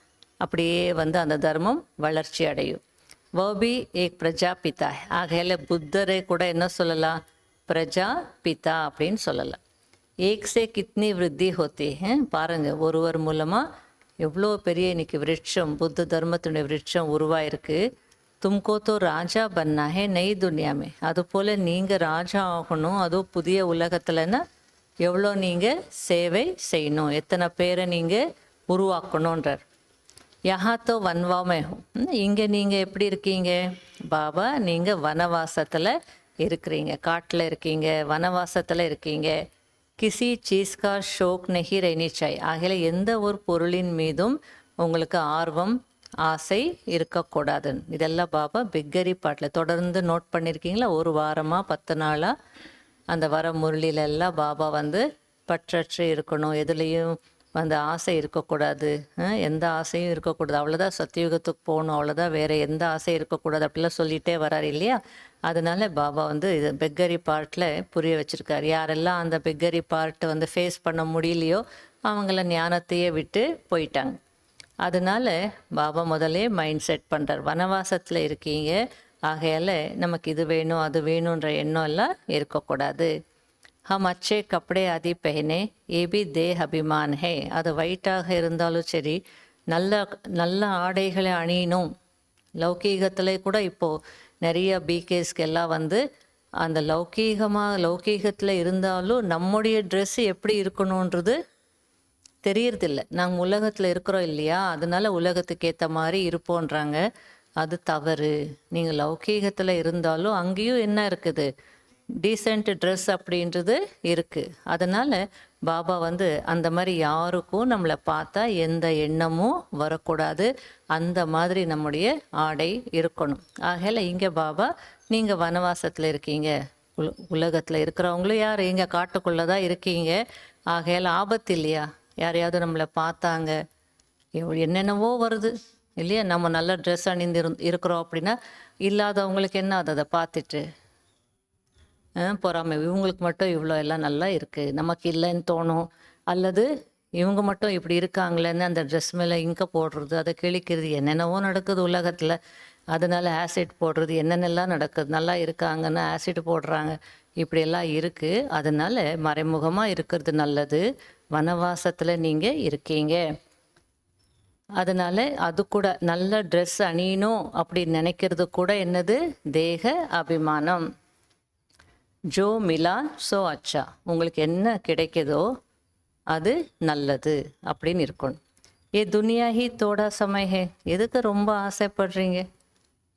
அப்படியே அந்த தர்மம் வளர்ச்சி அடையும். वो भी एक प्रजापिता है. ஆகையில புத்தரை கூட என்ன சொல்லலாம், பிரஜாபிதா அப்படின்னு சொல்லலாம். ஏக் சே கித்னி விருத்தி ஹோத்தி ஹே. பாருங்க, ஒருவர் மூலமாக எவ்வளோ பெரிய இன்னைக்கு விருட்சம், புத்த தர்மத்தினுடைய விருட்சம் உருவாயிருக்கு. தும்கோ தோ ராஜா பன்னா ஹே நெய் துனியாமே. அதுபோல் நீங்கள் ராஜா ஆகணும், அதுவும் புதிய உலகத்துலன்னா எவ்வளோ நீங்கள் சேவை செய்யணும், எத்தனை பேரை நீங்கள் உருவாக்கணுன்றார். யஹா தோ வன்வாமே ஹோ. இங்கே நீங்கள் எப்படி இருக்கீங்க பாபா, நீங்கள் வனவாசத்தில் இருக்கிறீங்க, காட்டில் இருக்கீங்க, வனவாசத்தில் இருக்கீங்க. கிசி சீஸ்கா ஷோக் நெஹி ரெய்னி சாய். ஆகையில எந்த ஒரு பொருளின் மீதும் உங்களுக்கு ஆர்வம், ஆசை இருக்கக்கூடாது. இதெல்லாம் பாபா பிக்கரி பாட்டில் தொடர்ந்து நோட் பண்ணியிருக்கீங்களா, ஒரு வாரமாக 10 நாளாக அந்த வர முரளிலெல்லாம் பாபா பற்றற்று இருக்கணும், எதுலேயும் ஆசை இருக்கக்கூடாது, எந்த ஆசையும் இருக்கக்கூடாது, அவ்வளோதான் சத்தியுகத்துக்கு போகணும், அவ்வளோதான், வேறு எந்த ஆசையும் இருக்கக்கூடாது அப்படிலாம் சொல்லிகிட்டே வரார் இல்லையா. அதனால பாபா இது பெக்கரி பார்ட்டில் புரிய வச்சுருக்கார். யாரெல்லாம் அந்த பெக்கரி பார்ட்டை ஃபேஸ் பண்ண முடியலையோ அவங்கள ஞானத்தையே விட்டு போயிட்டாங்க. அதனால பாபா முதலே மைண்ட் செட் பண்ணுறார், வனவாசத்தில் இருக்கீங்க, ஆகையால் நமக்கு இது வேணும் அது வேணுன்ற எண்ணம் எல்லாம் இருக்கக்கூடாது. हम अच्छे कपड़े आदि पहने, ये भी देह अभिमान है. அது ஒயிட்டாக இருந்தாலும் சரி, நல்ல நல்ல ஆடைகளை அணியணும். லௌகீகத்தில் கூட இப்போது நிறைய பிகேஸ்க்கு எல்லாம் அந்த லௌகீகத்தில் இருந்தாலும் நம்முடைய ட்ரெஸ்ஸு எப்படி இருக்கணுன்றது தெரியறதில்ல. நாங்கள் உலகத்தில் இருக்கிறோம் இல்லையா, அதனால உலகத்துக்கு ஏற்ற மாதிரி இருப்போன்றாங்க. அது தவறு. நீங்கள் லௌகீகத்தில் இருந்தாலும் அங்கேயும் என்ன இருக்குது, டீசெண்ட் ட்ரெஸ் அப்படின்றது இருக்குது. அதனால் பாபா வந்து அந்த மாதிரி யாருக்கும் நம்மளை பார்த்தா எந்த எண்ணமும் வரக்கூடாது, அந்த மாதிரி நம்முடைய ஆடை இருக்கணும். ஆகையில இங்கே பாபா நீங்கள் வனவாசத்தில் இருக்கீங்க, உலகத்தில் இருக்கிறவங்களும் யார், இங்கே காட்டுக்குள்ளே தான் இருக்கீங்க, ஆகையால் ஆபத்து இல்லையா, யாரையாவது நம்மளை பார்த்தாங்க, என்னென்னவோ வருது இல்லையா, நம்ம நல்ல ட்ரெஸ் அணிந்து இருக்கிறோம் அப்படின்னா இல்லாதவங்களுக்கு என்ன அதை பார்த்துட்டு பொறாமை, இவங்களுக்கு மட்டும் இவ்வளோ எல்லாம் நல்லா இருக்குது, நமக்கு இல்லைன்னு தோணும், அல்லது இவங்க மட்டும் இப்படி இருக்காங்களேன்னு அந்த ட்ரெஸ் மேலே இங்கே போடுறது, அதை கிழிக்கிறது, என்னென்னவோ நடக்குது உலகத்தில். அதனால் ஆசிட் போடுறது, என்னென்னலாம் நடக்குது, நல்லா இருக்காங்கன்னா ஆசிட் போடுறாங்க, இப்படியெல்லாம் இருக்குது. அதனால் மறைமுகமாக இருக்கிறது நல்லது. வனவாசத்தில் நீங்கள் இருக்கீங்க, அதனால் அது கூட நல்ல ட்ரெஸ் அணியணும் அப்படின்னு நினைக்கிறது கூட என்னது, தேக அபிமானம். ஜோ மிலா சோ அச்சா, உங்களுக்கு என்ன கிடைக்குதோ அது நல்லது அப்படின்னு இருக்கணும். ஏ துனியா ஹி தோடா சமய ஹே, எதுக்கு ரொம்ப ஆசைப்படுறீங்க,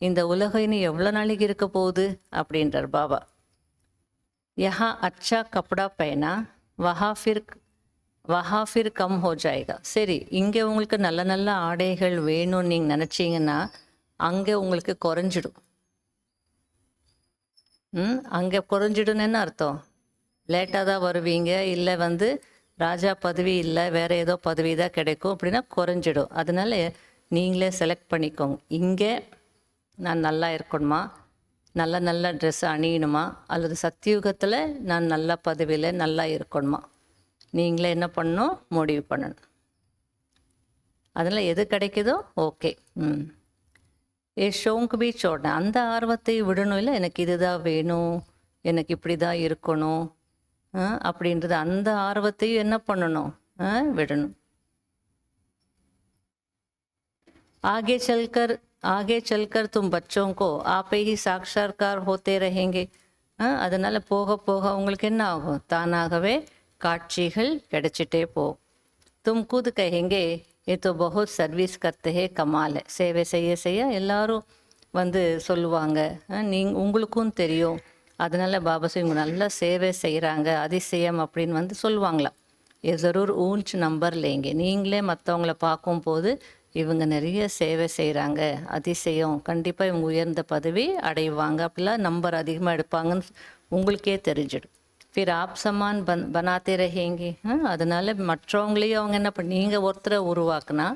இந்த உலகம் இனி எவ்வளோ நாளைக்கு இருக்க போகுது அப்படின்றார் பாபா. யஹா அச்சா கப்படா பைனா வஹா ஃபிர் கம் ஹோ ஜாயேகா. சரி, இங்கே உங்களுக்கு நல்ல நல்ல ஆடைகள் வேணும்னு நீங்கள் நினச்சிங்கன்னா அங்கே உங்களுக்கு குறைஞ்சிடும். அங்கே குறைஞ்சிடுன்னு என்ன அர்த்தம், லேட்டாக தான் வருவீங்க, இல்லை வந்து ராஜா பதவி இல்லை வேறு ஏதோ பதவி தான் கிடைக்கும் அப்படின்னா குறைஞ்சிடும். அதனால நீங்களே செலக்ட் பண்ணிக்கோங்க, இங்கே நான் நல்லா இருக்கணுமா, நல்ல நல்ல ட்ரெஸ் அணியணுமா, அல்லது சத்தியுகத்தில் நான் நல்ல பதவியில் நல்லா இருக்கணுமா, நீங்களே என்ன பண்ணணும், முடிவு பண்ணணும். அதனால் எது கிடைக்குதோ ஓகே. ஏ ஷோங்கு பி சோடன, அந்த ஆர்வத்தை விடணும், இல்லை எனக்கு இதுதான் வேணும், எனக்கு இப்படி தான் இருக்கணும் அப்படின்றது, அந்த ஆர்வத்தையும் என்ன பண்ணணும், விடணும். आगे चलकर तुम बच्चों को आप ही साक्षात्कार होते रहेंगे. அதனால் போக போக உங்களுக்கு என்ன ஆகும், தானாகவே காட்சிகள் கிடைச்சிட்டே போகும். தும் கூது கஹேங்கே ஏ தோ பஹுத் சர்வீஸ் கர்த்தே ஹே கமால், சேவை செய்ய செய்ய எல்லாரும் வந்து சொல்லுவாங்க, உங்களுக்கும் தெரியும், அதனால் பாபா இவங்க நல்லா சேவை செய்கிறாங்க, அதிசயம் அப்படின்னு வந்து சொல்லுவாங்களாம். ஏ ஜரூர் ஊஞ்ச் நம்பர் லேங்க, நீங்களே மற்றவங்கள பார்க்கும்போது இவங்க நிறைய சேவை செய்கிறாங்க, அதிசயம், கண்டிப்பாக இவங்க உயர்ந்த பதவி அடைவாங்க, அப்படிலாம் நம்பர் அதிகமாக எடுப்பாங்கன்னு உங்களுக்கே தெரிஞ்சிடும். ஃபிர் ஆப் சமான் பனாத்தே ரஹேங்கி. அதனால் மற்றவங்களையும் அவங்க என்ன பண்ண, நீங்கள் ஒருத்தரை உருவாக்குனா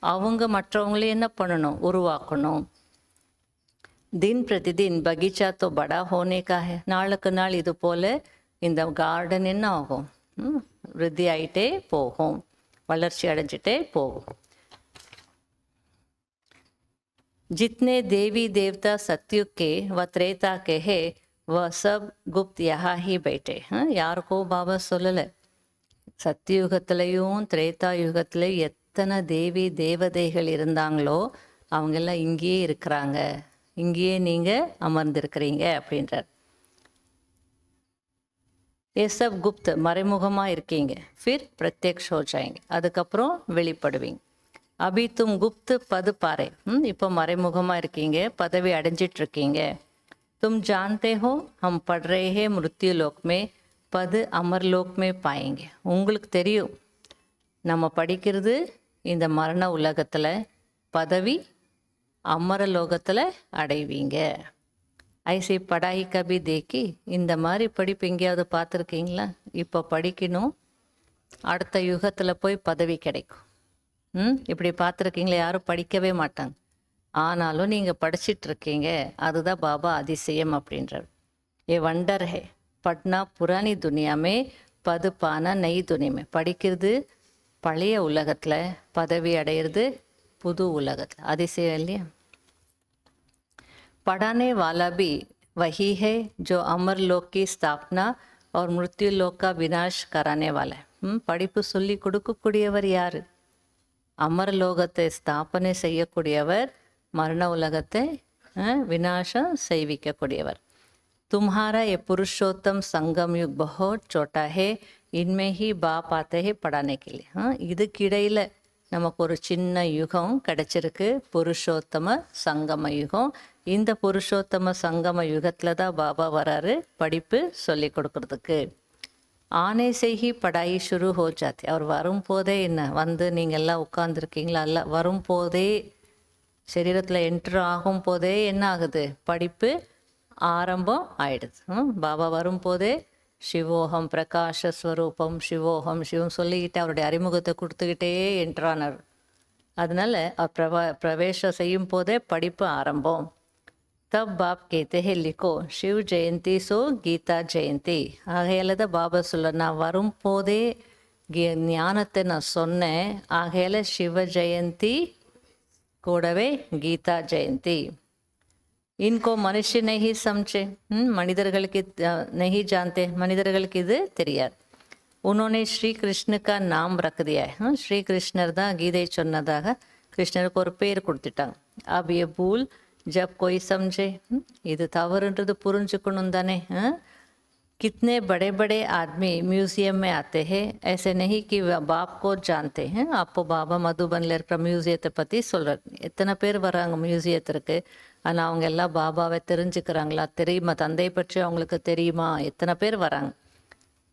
அவங்க மற்றவங்களையும் என்ன பண்ணணும், உருவாக்கணும். தின் பிரதிதின் பகீச்சா தோ படா ஹோனே கா ஹே, நாளுக்கு நாள் இது போல் இந்த கார்டன் என்ன ஆகும், விருத்தி ஆகிட்டே போகும், வளர்ச்சி அடைஞ்சிட்டே போகும். जितने देवी देवता सत्युग के व त्रेता के है वह सब गुप्त यहाँ ही बैठे. யாருக்கோ பாபா சொல்லலை, சத்தியுகத்திலையும் திரேதா யுகத்திலையும் எத்தனை தேவி தேவதைகள் இருந்தாங்களோ அவங்கெல்லாம் இங்கேயே இருக்கிறாங்க, இங்கேயே நீங்கள் அமர்ந்திருக்கிறீங்க அப்படின்றார். ये सब गुप्त மறைமுகமாக இருக்கீங்க, फिर प्रत्यक्ष हो जाएंगे, அதுக்கப்புறம் வெளிப்படுவீங்க. அபி தும் குப்து பது பாறை, இப்போ மறைமுகமாக இருக்கீங்க, பதவி அடைஞ்சிட்ருக்கீங்க. தும் ஜான்தே ஹோ ஹம் பட் ரே ஹே மிருத்யு லோக் மே பது அமர் லோக் மே பாயேங்க. உங்களுக்கு தெரியும் நம்ம படிக்கிறது இந்த மரண உலகத்தில், பதவி அமர லோகத்தில் அடைவீங்க. ஐசி படாயி கபி தேக்கி, இந்த மாதிரி படிப்பு எங்கேயாவது பார்த்துருக்கீங்களா? இப்போ படிக்கணும், அடுத்த யுகத்தில் போய் பதவி கிடைக்கும். இப்படி பார்த்துருக்கீங்களா? யாரும் படிக்கவே மாட்டாங்க, ஆனாலும் நீங்கள் படிச்சிட்ருக்கீங்க, அதுதான் பாபா அதிசயம் அப்படின்றார். ஏ வண்டர் ஹே பட்னா புராணி துனியாமே பது பானா நெய் துணிமே. படிக்கிறது பழைய உலகத்தில், பதவி அடையிறது புது உலகத்தில், அதிசயம் இல்லையா? पढ़ाने वाला भी वही है जो अमर लोक की स्थापना और मृत्यु लोक का विनाश कराने वाला है. படிப்பு சொல்லி கொடுக்கக்கூடியவர் யார்? அமரலோகத்தை ஸ்தாபனை செய்யக்கூடியவர், மரண உலகத்தை விநாசம் செய்விக்கக்கூடியவர். तुम्हारा ये पुरुषोत्तम संगम युग बहुत छोटा है, इनमें ही बाप आते हैं पढ़ाने के लिए. இதுக்கிடையில் நமக்கு ஒரு சின்ன யுகம் கிடைச்சிருக்கு, புருஷோத்தம சங்கம யுகம். இந்த புருஷோத்தம சங்கம யுகத்தில் தான் பாபா வராரு படிப்பு சொல்லி கொடுக்கறதுக்கு. ஆனே செய்கி படாயி ஷுரு ஹோ ஜாத்தி. அவர் வரும்போதே என்ன வந்து நீங்கள் எல்லாம் உட்காந்துருக்கீங்களா? அல்ல, வரும்போதே சரீரத்தில் என்ட்ரு ஆகும் போதே என்ன ஆகுது? படிப்பு ஆரம்பம் ஆயிடுது. பாபா வரும்போதே சிவோகம் பிரகாஷ ஸ்வரூபம் சிவோகம் சிவம் சொல்லிக்கிட்டு அவருடைய அறிமுகத்தை கொடுத்துக்கிட்டே என்ட்ரானார். அதனால அவர் பிரவேசம் செய்யும் போதே படிப்பு ஆரம்பம். தப் பாப் கேத்தே ஹே லிக்கோ சிவ் ஜெயந்தி சோ கீதா ஜெயந்தி. ஆகையால தான் பாபா சொல்ல, நான் வரும்போதே ஞானத்தை நான் சொன்னேன், ஆகையால சிவ ஜெயந்தி கூடவே கீதா ஜெயந்தி. இன்கோ மனுஷ நஹி சம்சே, மனிதர்களுக்கு நஹி ஜான்தே, மனிதர்களுக்கு இது தெரியாது. உன்னோனே ஸ்ரீ கிருஷ்ணக்கா நாம் ரக் தியா है. ஸ்ரீ கிருஷ்ணர் தான் கீதை சொன்னதாக கிருஷ்ணருக்கு ஒரு பேர் கொடுத்துட்டாங்க. அப் ஏ பூல் ஜப் कोई समझे, இது தவறுன்றது புரிஞ்சுக்கணும் தானே. कितने बड़े बड़े आदमी म्यूजियम में आते हैं, ऐसे नहीं कि बाप को जानते हैं. அப்போ பாபா மதுபனில் இருக்கிற மியூசியத்தை பற்றி சொல்கிறார். எத்தனை பேர் வராங்க மியூசியத்திற்கு, ஆனால் அவங்க எல்லாம் பாபாவை தெரிஞ்சுக்கிறாங்களா? தெரியுமா? தந்தை பற்றி அவங்களுக்கு தெரியுமா? எத்தனை பேர் வராங்க?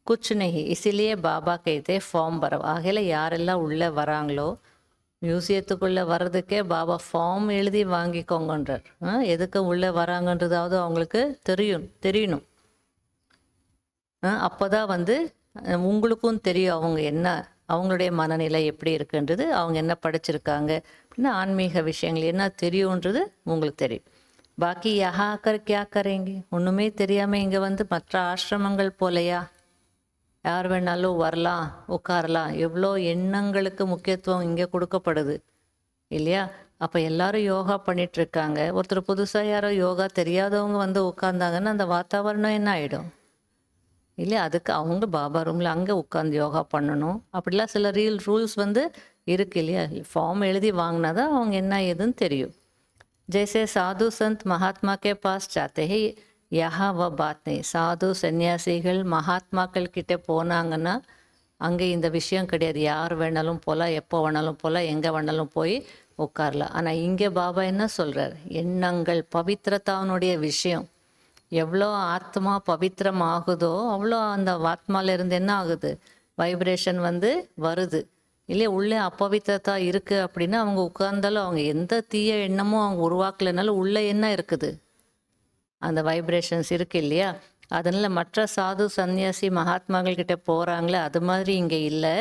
குச் நஹி, இசிலியே பாபா கேதே ஃபார்ம் பரவ. ஆகையில் யாரெல்லாம் உள்ளே வராங்களோ மியூசியத்துக்குள்ளே வர்றதுக்கே பாபா ஃபார்ம் எழுதி வாங்கிக்கோங்கன்றார். எதுக்கு உள்ளே வராங்கன்றதாவது அவங்களுக்கு தெரியணும். அப்போ தான் வந்து உங்களுக்கும் தெரியும் அவங்க என்ன, அவங்களுடைய மனநிலை எப்படி இருக்குன்றது, அவங்க என்ன படிச்சிருக்காங்க அப்படின்னா ஆன்மீக விஷயங்கள் என்ன தெரியுன்றது உங்களுக்கு தெரியும். பாக்கி யஹா கர் கியா கரேங்க, ஒன்றுமே தெரியாமல் இங்கே வந்து மற்ற ஆசிரமங்கள் போலையா யார் வேணாலும் வரலாம் உட்காரலாம். எவ்வளோ எண்ணங்களுக்கு முக்கியத்துவம் இங்கே கொடுக்கப்படுது இல்லையா? அப்போ எல்லாரும் யோகா பண்ணிகிட்ருக்காங்க. ஒருத்தர் புதுசாக யாரோ யோகா தெரியாதவங்க வந்து உட்காந்தாங்கன்னா அந்த வாத்தாவரணம் என்ன ஆகிடும் இல்லையா? அதுக்கு அவங்க பாபா ரூமில் அங்கே உட்காந்து யோகா பண்ணணும். அப்படிலாம் சில ரூல்ஸ் வந்து இருக்கு இல்லையா? ஃபார்ம் எழுதி வாங்கினா தான் அவங்க என்ன ஏதுன்னு தெரியும். ஜெய்சே சாது Chand Mahatma K pass satay ஹே, யஹா வ பாத் நஹி. சாது சன்னியாசிகள் மகாத்மாக்கள் கிட்டே போனாங்கன்னா அங்கே இந்த விஷயம் கிடையாது. யார் வேணாலும் போகலாம், எப்போ வேணாலும் போகலாம், எங்கே வேணாலும் போய் உட்காரலாம். ஆனால் இங்கே பாபா என்ன சொல்கிறார்? எண்ணங்கள் பவித்திரத்தாவனுடைய விஷயம். எவ்வளோ ஆத்மா பவித்திரம் ஆகுதோ அவ்வளோ அந்த ஆத்மாவிலேருந்து என்ன ஆகுது? வைப்ரேஷன் வந்து வருது இல்லையா? உள்ளே அப்பவித்திரத்தா இருக்குது அப்படின்னா அவங்க உட்கார்ந்தாலும் அவங்க எந்த தீய எண்ணமும் அவங்க உருவாக்கலைனாலும் உள்ளே என்ன இருக்குது? அந்த வைப்ரேஷன்ஸ் இருக்கு இல்லையா? அதனால் மற்ற சாது சன்னியாசி மகாத்மாக்கள் கிட்ட போகிறாங்களே அது மாதிரி இங்கே இல்லை.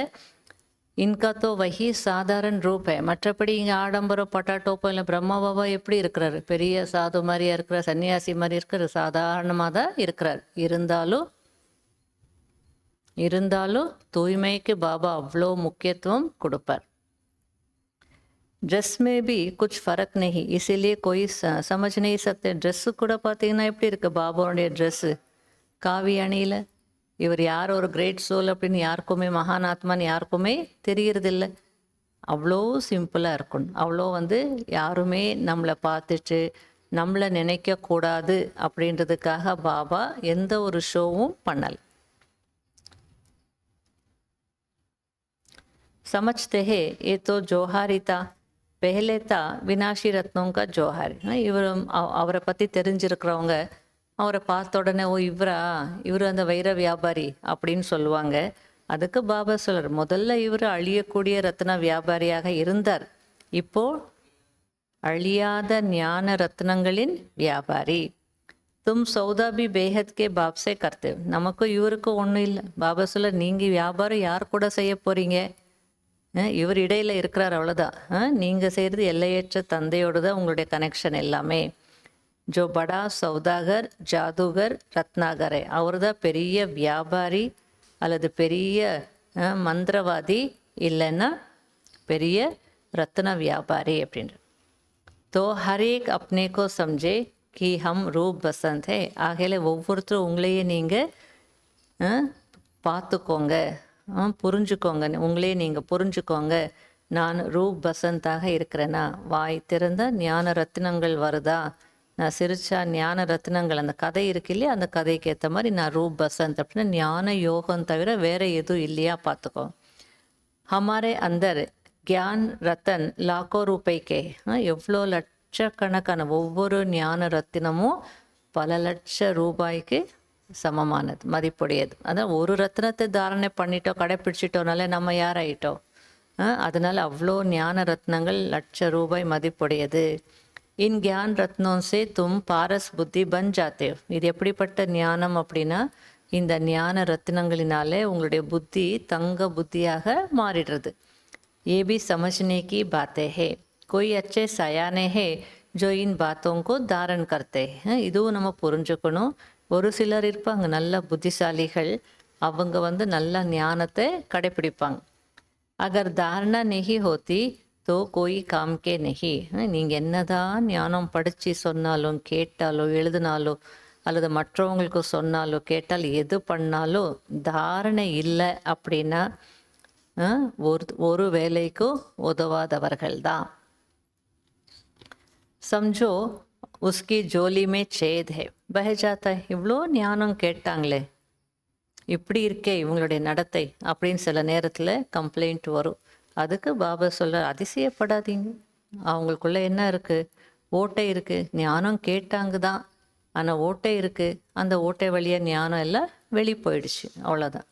இன்கா தோ வஹி சாதாரண ரூப். மற்றபடி இங்கே ஆடம்பரம் பட்டாட்டோப்பம் இல்லை. பிரம்மா பாபா எப்படி இருக்கிறாரு? பெரிய சாது மாதிரியா இருக்கிறார், சன்னியாசி மாதிரி இருக்கிறார், சாதாரணமாக தான் இருக்கிறார். இருந்தாலும் தூய்மைக்கு பாபா அவ்வளோ முக்கியத்துவம் கொடுப்பார். ड्रेस में भी कुछ फ़र्क नहीं, इसीलिए कोई समझ नहीं सकते. ட்ரெஸ்ஸு கூட பார்த்தீங்கன்னா எப்படி இருக்குது பாபாவுடைய ட்ரெஸ்ஸு? காவி அணியில் இவர் யார் ஒரு கிரேட் சோல் அப்படின்னு யாருக்குமே, மகான் ஆத்மான்னு யாருக்குமே தெரியறதில்ல. அவ்வளோ சிம்பிளாக இருக்கணும். அவ்வளோ வந்து யாருமே நம்மளை பார்த்துட்டு நம்மளை நினைக்கக்கூடாது அப்படின்றதுக்காக பாபா எந்த ஒரு ஷோவும் பண்ணலை. समझते हैं ये तो जोहारी था, पहले था विनाशी रत्नों का जोहारी. இவர் அவரை பற்றி தெரிஞ்சிருக்கிறவங்க அவரை பார்த்த உடனே ஓ இவர் அந்த வைர வியாபாரி அப்படின்னு சொல்லுவாங்க. அதுக்கு பாபா சொல்றார், முதல்ல இவர் அழியக்கூடிய ரத்ன வியாபாரியாக இருந்தார், இப்போ அழியாத ஞான ரத்னங்களின் வியாபாரி. தும் Soudha B Behat K pop சே கர்த்தே. நமக்கும் இவருக்கும் ஒன்றும் இல்லை. பாபா சொல்ல, நீங்கள் வியாபாரம் யார் கூட செய்ய போகிறீங்க? இவர் இடையில் இருக்கிறார், அவ்வளோதான். நீங்கள் செய்கிறது எல்லையற்ற தந்தையோடு தான் உங்களுடைய கனெக்ஷன் எல்லாமே. ஜோ படா சௌதாகர் ஜாதுகர் ரத்னாகரே, அவர் தான் பெரிய வியாபாரி அல்லது பெரிய மந்திரவாதி, இல்லைன்னா பெரிய ரத்ன வியாபாரி அப்படின்ற. தோ ஹரேக் அப்னேக்கோ சம்ஜே கி ஹம் ரூப் பசந்த் ஹே. ஆகையில் ஒவ்வொருத்தரும் உங்களையே நீங்கள் பார்த்துக்கோங்க, புரிஞ்சுக்கோங்க, உங்களே நீங்கள் புரிஞ்சுக்கோங்க. நான் ரூப் பசந்தாக இருக்கிறேன்னா, வாய் திறந்த ஞான ரத்தினங்கள் வருதா, நான் சிரிச்சா ஞான ரத்தினங்கள், அந்த கதை இருக்கு இல்லையா, அந்த கதைக்கு ஏற்ற மாதிரி நான் ரூப் பசந்த் அப்படின்னா ஞான யோகம் தவிர வேற எதுவும் இல்லையா பார்த்துக்கோ. ஹமாரே அந்தர் கியான் ரத்தன் லாக்கோ ரூபாய்க்கே. எவ்வளோ லட்சக்கணக்கான ஒவ்வொரு ஞான ரத்தினமும் பல லட்ச ரூபாய்க்கு சமமானது, மதிப்புடையது. அதான் ஒரு ரத்னத்தை தாரணை பண்ணிட்டோம், கடைப்பிடிச்சிட்டோம்னாலே நம்ம யாராயிட்டோம்? அதனால அவ்வளோ ஞான ரத்னங்கள் லட்ச ரூபாய் மதிப்புடையது. இன் கியான் ரத்னோं से तुम पारस बुद्धि बन जाते हो. இது எப்படிப்பட்ட ஞானம் அப்படின்னா, இந்த ஞான ரத்னங்களினாலே உங்களுடைய புத்தி தங்க புத்தியாக மாறிடுறது. ये भी समझने की बातें है. कोई अच्छे सयाने है जो इन बातों को धारण करते हैं. இதுவும் நம்ம புரிஞ்சுக்கணும். ஒரு சிலர் இருப்பாங்க நல்ல புத்திசாலிகள், அவங்க வந்து நல்ல ஞானத்தை கடைப்பிடிப்பாங்க. அகர் தாரணா நெஹி ஹோத்தி தோ கோய் காம் கே நெஹி. நீங்கள் என்னதான் ஞானம் படித்து சொன்னாலும் கேட்டாலோ எழுதினாலோ அல்லது மற்றவங்களுக்கு சொன்னாலோ கேட்டால் எது பண்ணாலோ தாரணை இல்லை அப்படின்னா ஒரு வேலைக்கும் உதவாதவர்கள் தான். சம்ஜோ உஸ்கி ஜோலி மே சேத் ஹே பஹ ஜாத்தா. இவ்வளோ ஞானம் கேட்டாங்களே, இப்படி இருக்கே இவங்களுடைய நடத்தை அப்படின்னு சில நேரத்தில் கம்ப்ளைண்ட் வரும். அதுக்கு பாபா சொல்ற, அதிசயப்படாதீங்க, அவங்களுக்குள்ள என்ன இருக்குது? ஓட்டை இருக்குது. ஞானம் கேட்டாங்க தான், ஆனால் ஓட்டை இருக்குது. அந்த ஓட்டை வழியாக ஞானம் எல்லாம் வெளி போயிடுச்சு, அவ்வளோதான்.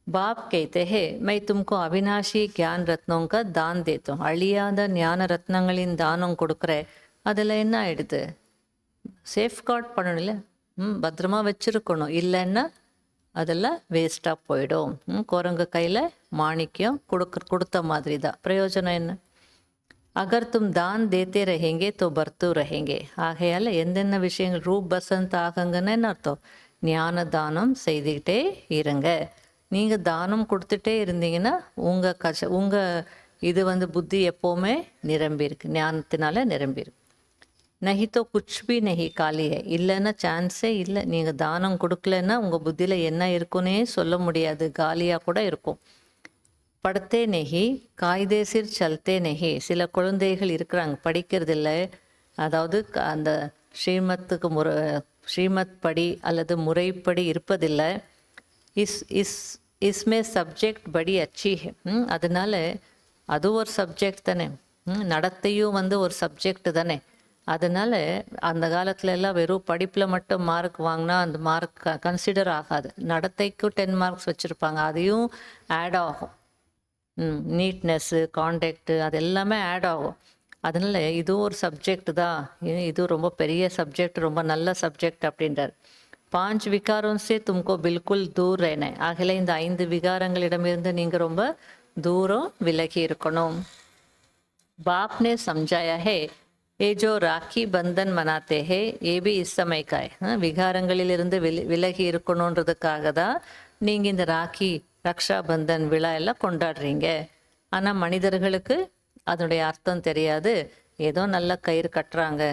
बाप कहते हैं मैं तुमको अविनाशी ज्ञान रत्नों का दान देता हूँ. அழியாத ஞான ரத்னங்களின் தானம் கொடுக்குறேன். அதில் என்ன ஆயிடுது? சேஃப்கார்ட் பண்ணணும்ல, பத்திரமா வச்சுருக்கணும். இல்லைன்னா அதெல்லாம் வேஸ்ட்டாக போயிடும். குரங்கு கையில் மாணிக்கம் கொடுத்த மாதிரி தான். பிரயோஜனம் என்ன? அகர் தும் தான் தேத்தே ரஹேங்கே தோ பர்த்து ரஹேங்கே. ஆகையால் எந்தென்ன விஷயங்கள் ரூப் பசந்த் ஆகுங்கன்னு என்ன அர்த்தம்? ஞான தானம் செய்துக்கிட்டே இருங்க. நீங்கள் தானம் கொடுத்துட்டே இருந்தீங்கன்னா உங்கள் இது வந்து புத்தி எப்போவுமே நிரம்பியிருக்கு, ஞானத்தினால நிரம்பியிருக்கு. நஹி தோ குச் பி நஹி காலி ஹை. இல்லைன்னா சான்ஸே இல்லை. நீங்கள் தானம் கொடுக்கலன்னா உங்கள் புத்தியில் என்ன இருக்குன்னே சொல்ல முடியாது, காலியாக கூட இருக்கும். படுத்தே நெஹி காய்தே சிர் சல்தே நெஹி. சில குழந்தைகள் இருக்கிறாங்க, படிக்கிறதில்ல. அதாவது அந்த ஸ்ரீமத் படி அல்லது முறைப்படி இருப்பதில்லை. इसमें சப்ஜெக்ட் படி அச்சி ஹே. அதனால அது ஒரு சப்ஜெக்ட் தானே, நடத்தையும் வந்து ஒரு சப்ஜெக்ட் தானே. அதனால அந்த காலத்துல எல்லாம் வெறும் படிப்பில் மட்டும் மார்க் வாங்கினா அந்த மார்க் கன்சிடர் ஆகாது. நடத்தைக்கும் 10 மார்க்ஸ் வச்சுருப்பாங்க, அதையும் ஆட் ஆகும். நீட்னஸ்ஸு, கான்டாக்டு, அது எல்லாமே ஆட் ஆகும். அதனால இதுவும் ஒரு சப்ஜெக்ட் தான். இது ரொம்ப பெரிய சப்ஜெக்ட், ரொம்ப நல்ல சப்ஜெக்ட் அப்படின்றார். 5 விகாரோं से तुमको बिल्कुल दूर रहना है. ஆகல இந்த 5 விகாரங்களிடமிருந்து நீங்கள் ரொம்ப தூரம் விலகி இருக்கணும். बाप ने समझाया है ये जो राखी बंधन मनाते हैं ये भी इस समय का है. விகாரங்களிலிருந்து விலகி இருக்கணுன்றதுக்காக தான் நீங்கள் இந்த ராக்கி ரக்ஷா பந்தன் விழா எல்லாம் கொண்டாடுறீங்க. ஆனால் மனிதர்களுக்கு அதனுடைய அர்த்தம் தெரியாது. ஏதோ நல்ல கயிறு கட்டுறாங்க,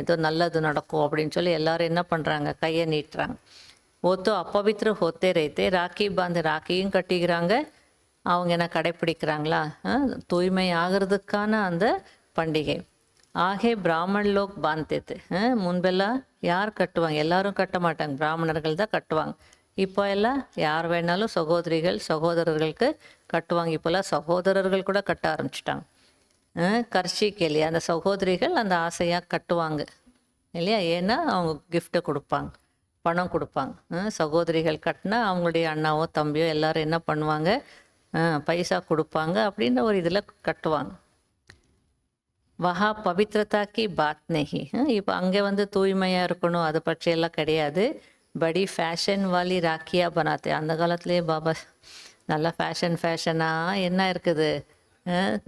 ஏதோ நல்லது நடக்கும் அப்படின்னு சொல்லி எல்லாரும் என்ன பண்ணுறாங்க? கையை நீட்டுறாங்க. ஓத்தோ அப்பவித்திர ஹோத்தே ரேத்தே. ராக்கி பாந்து ராக்கியும் கட்டிக்கிறாங்க. அவங்க என்ன கடைப்பிடிக்கிறாங்களா? தூய்மை ஆகிறதுக்கான அந்த பண்டிகை. ஆகே பிராமண் லோக் பாந்தேத்து. முன்பெல்லாம் யார் கட்டுவாங்க? எல்லாரும் கட்ட மாட்டாங்க, பிராமணர்கள் தான் கட்டுவாங்க. இப்போ எல்லாம் யார் வேணாலும் சகோதரிகள் சகோதரர்களுக்கு கட்டுவாங்க. இப்போல்லாம் சகோதரர்கள் கூட கட்ட ஆரம்பிச்சிட்டாங்க. கர்ஷி கேலி, அந்த சகோதரிகள் அந்த ஆசையாக கட்டுவாங்க இல்லையா? ஏன்னா அவங்க கிஃப்ட்டை கொடுப்பாங்க, பணம் கொடுப்பாங்க. சகோதரிகள் கட்டினா அவங்களுடைய அண்ணாவோ தம்பியோ எல்லாரும் என்ன பண்ணுவாங்க? பைசா கொடுப்பாங்க அப்படின்ற ஒரு இதில் கட்டுவாங்க. வஹா பவித்ரதாக்கி பாத் நெஹி. இப்போ அங்கே வந்து தூய்மையாக இருக்கணும் அது பற்றியெல்லாம் கிடையாது. படி ஃபேஷன் வாலி ராக்கியாக பனாத்தே. அந்த காலத்துலேயே பாபா நல்லா ஃபேஷனாக என்ன இருக்குது?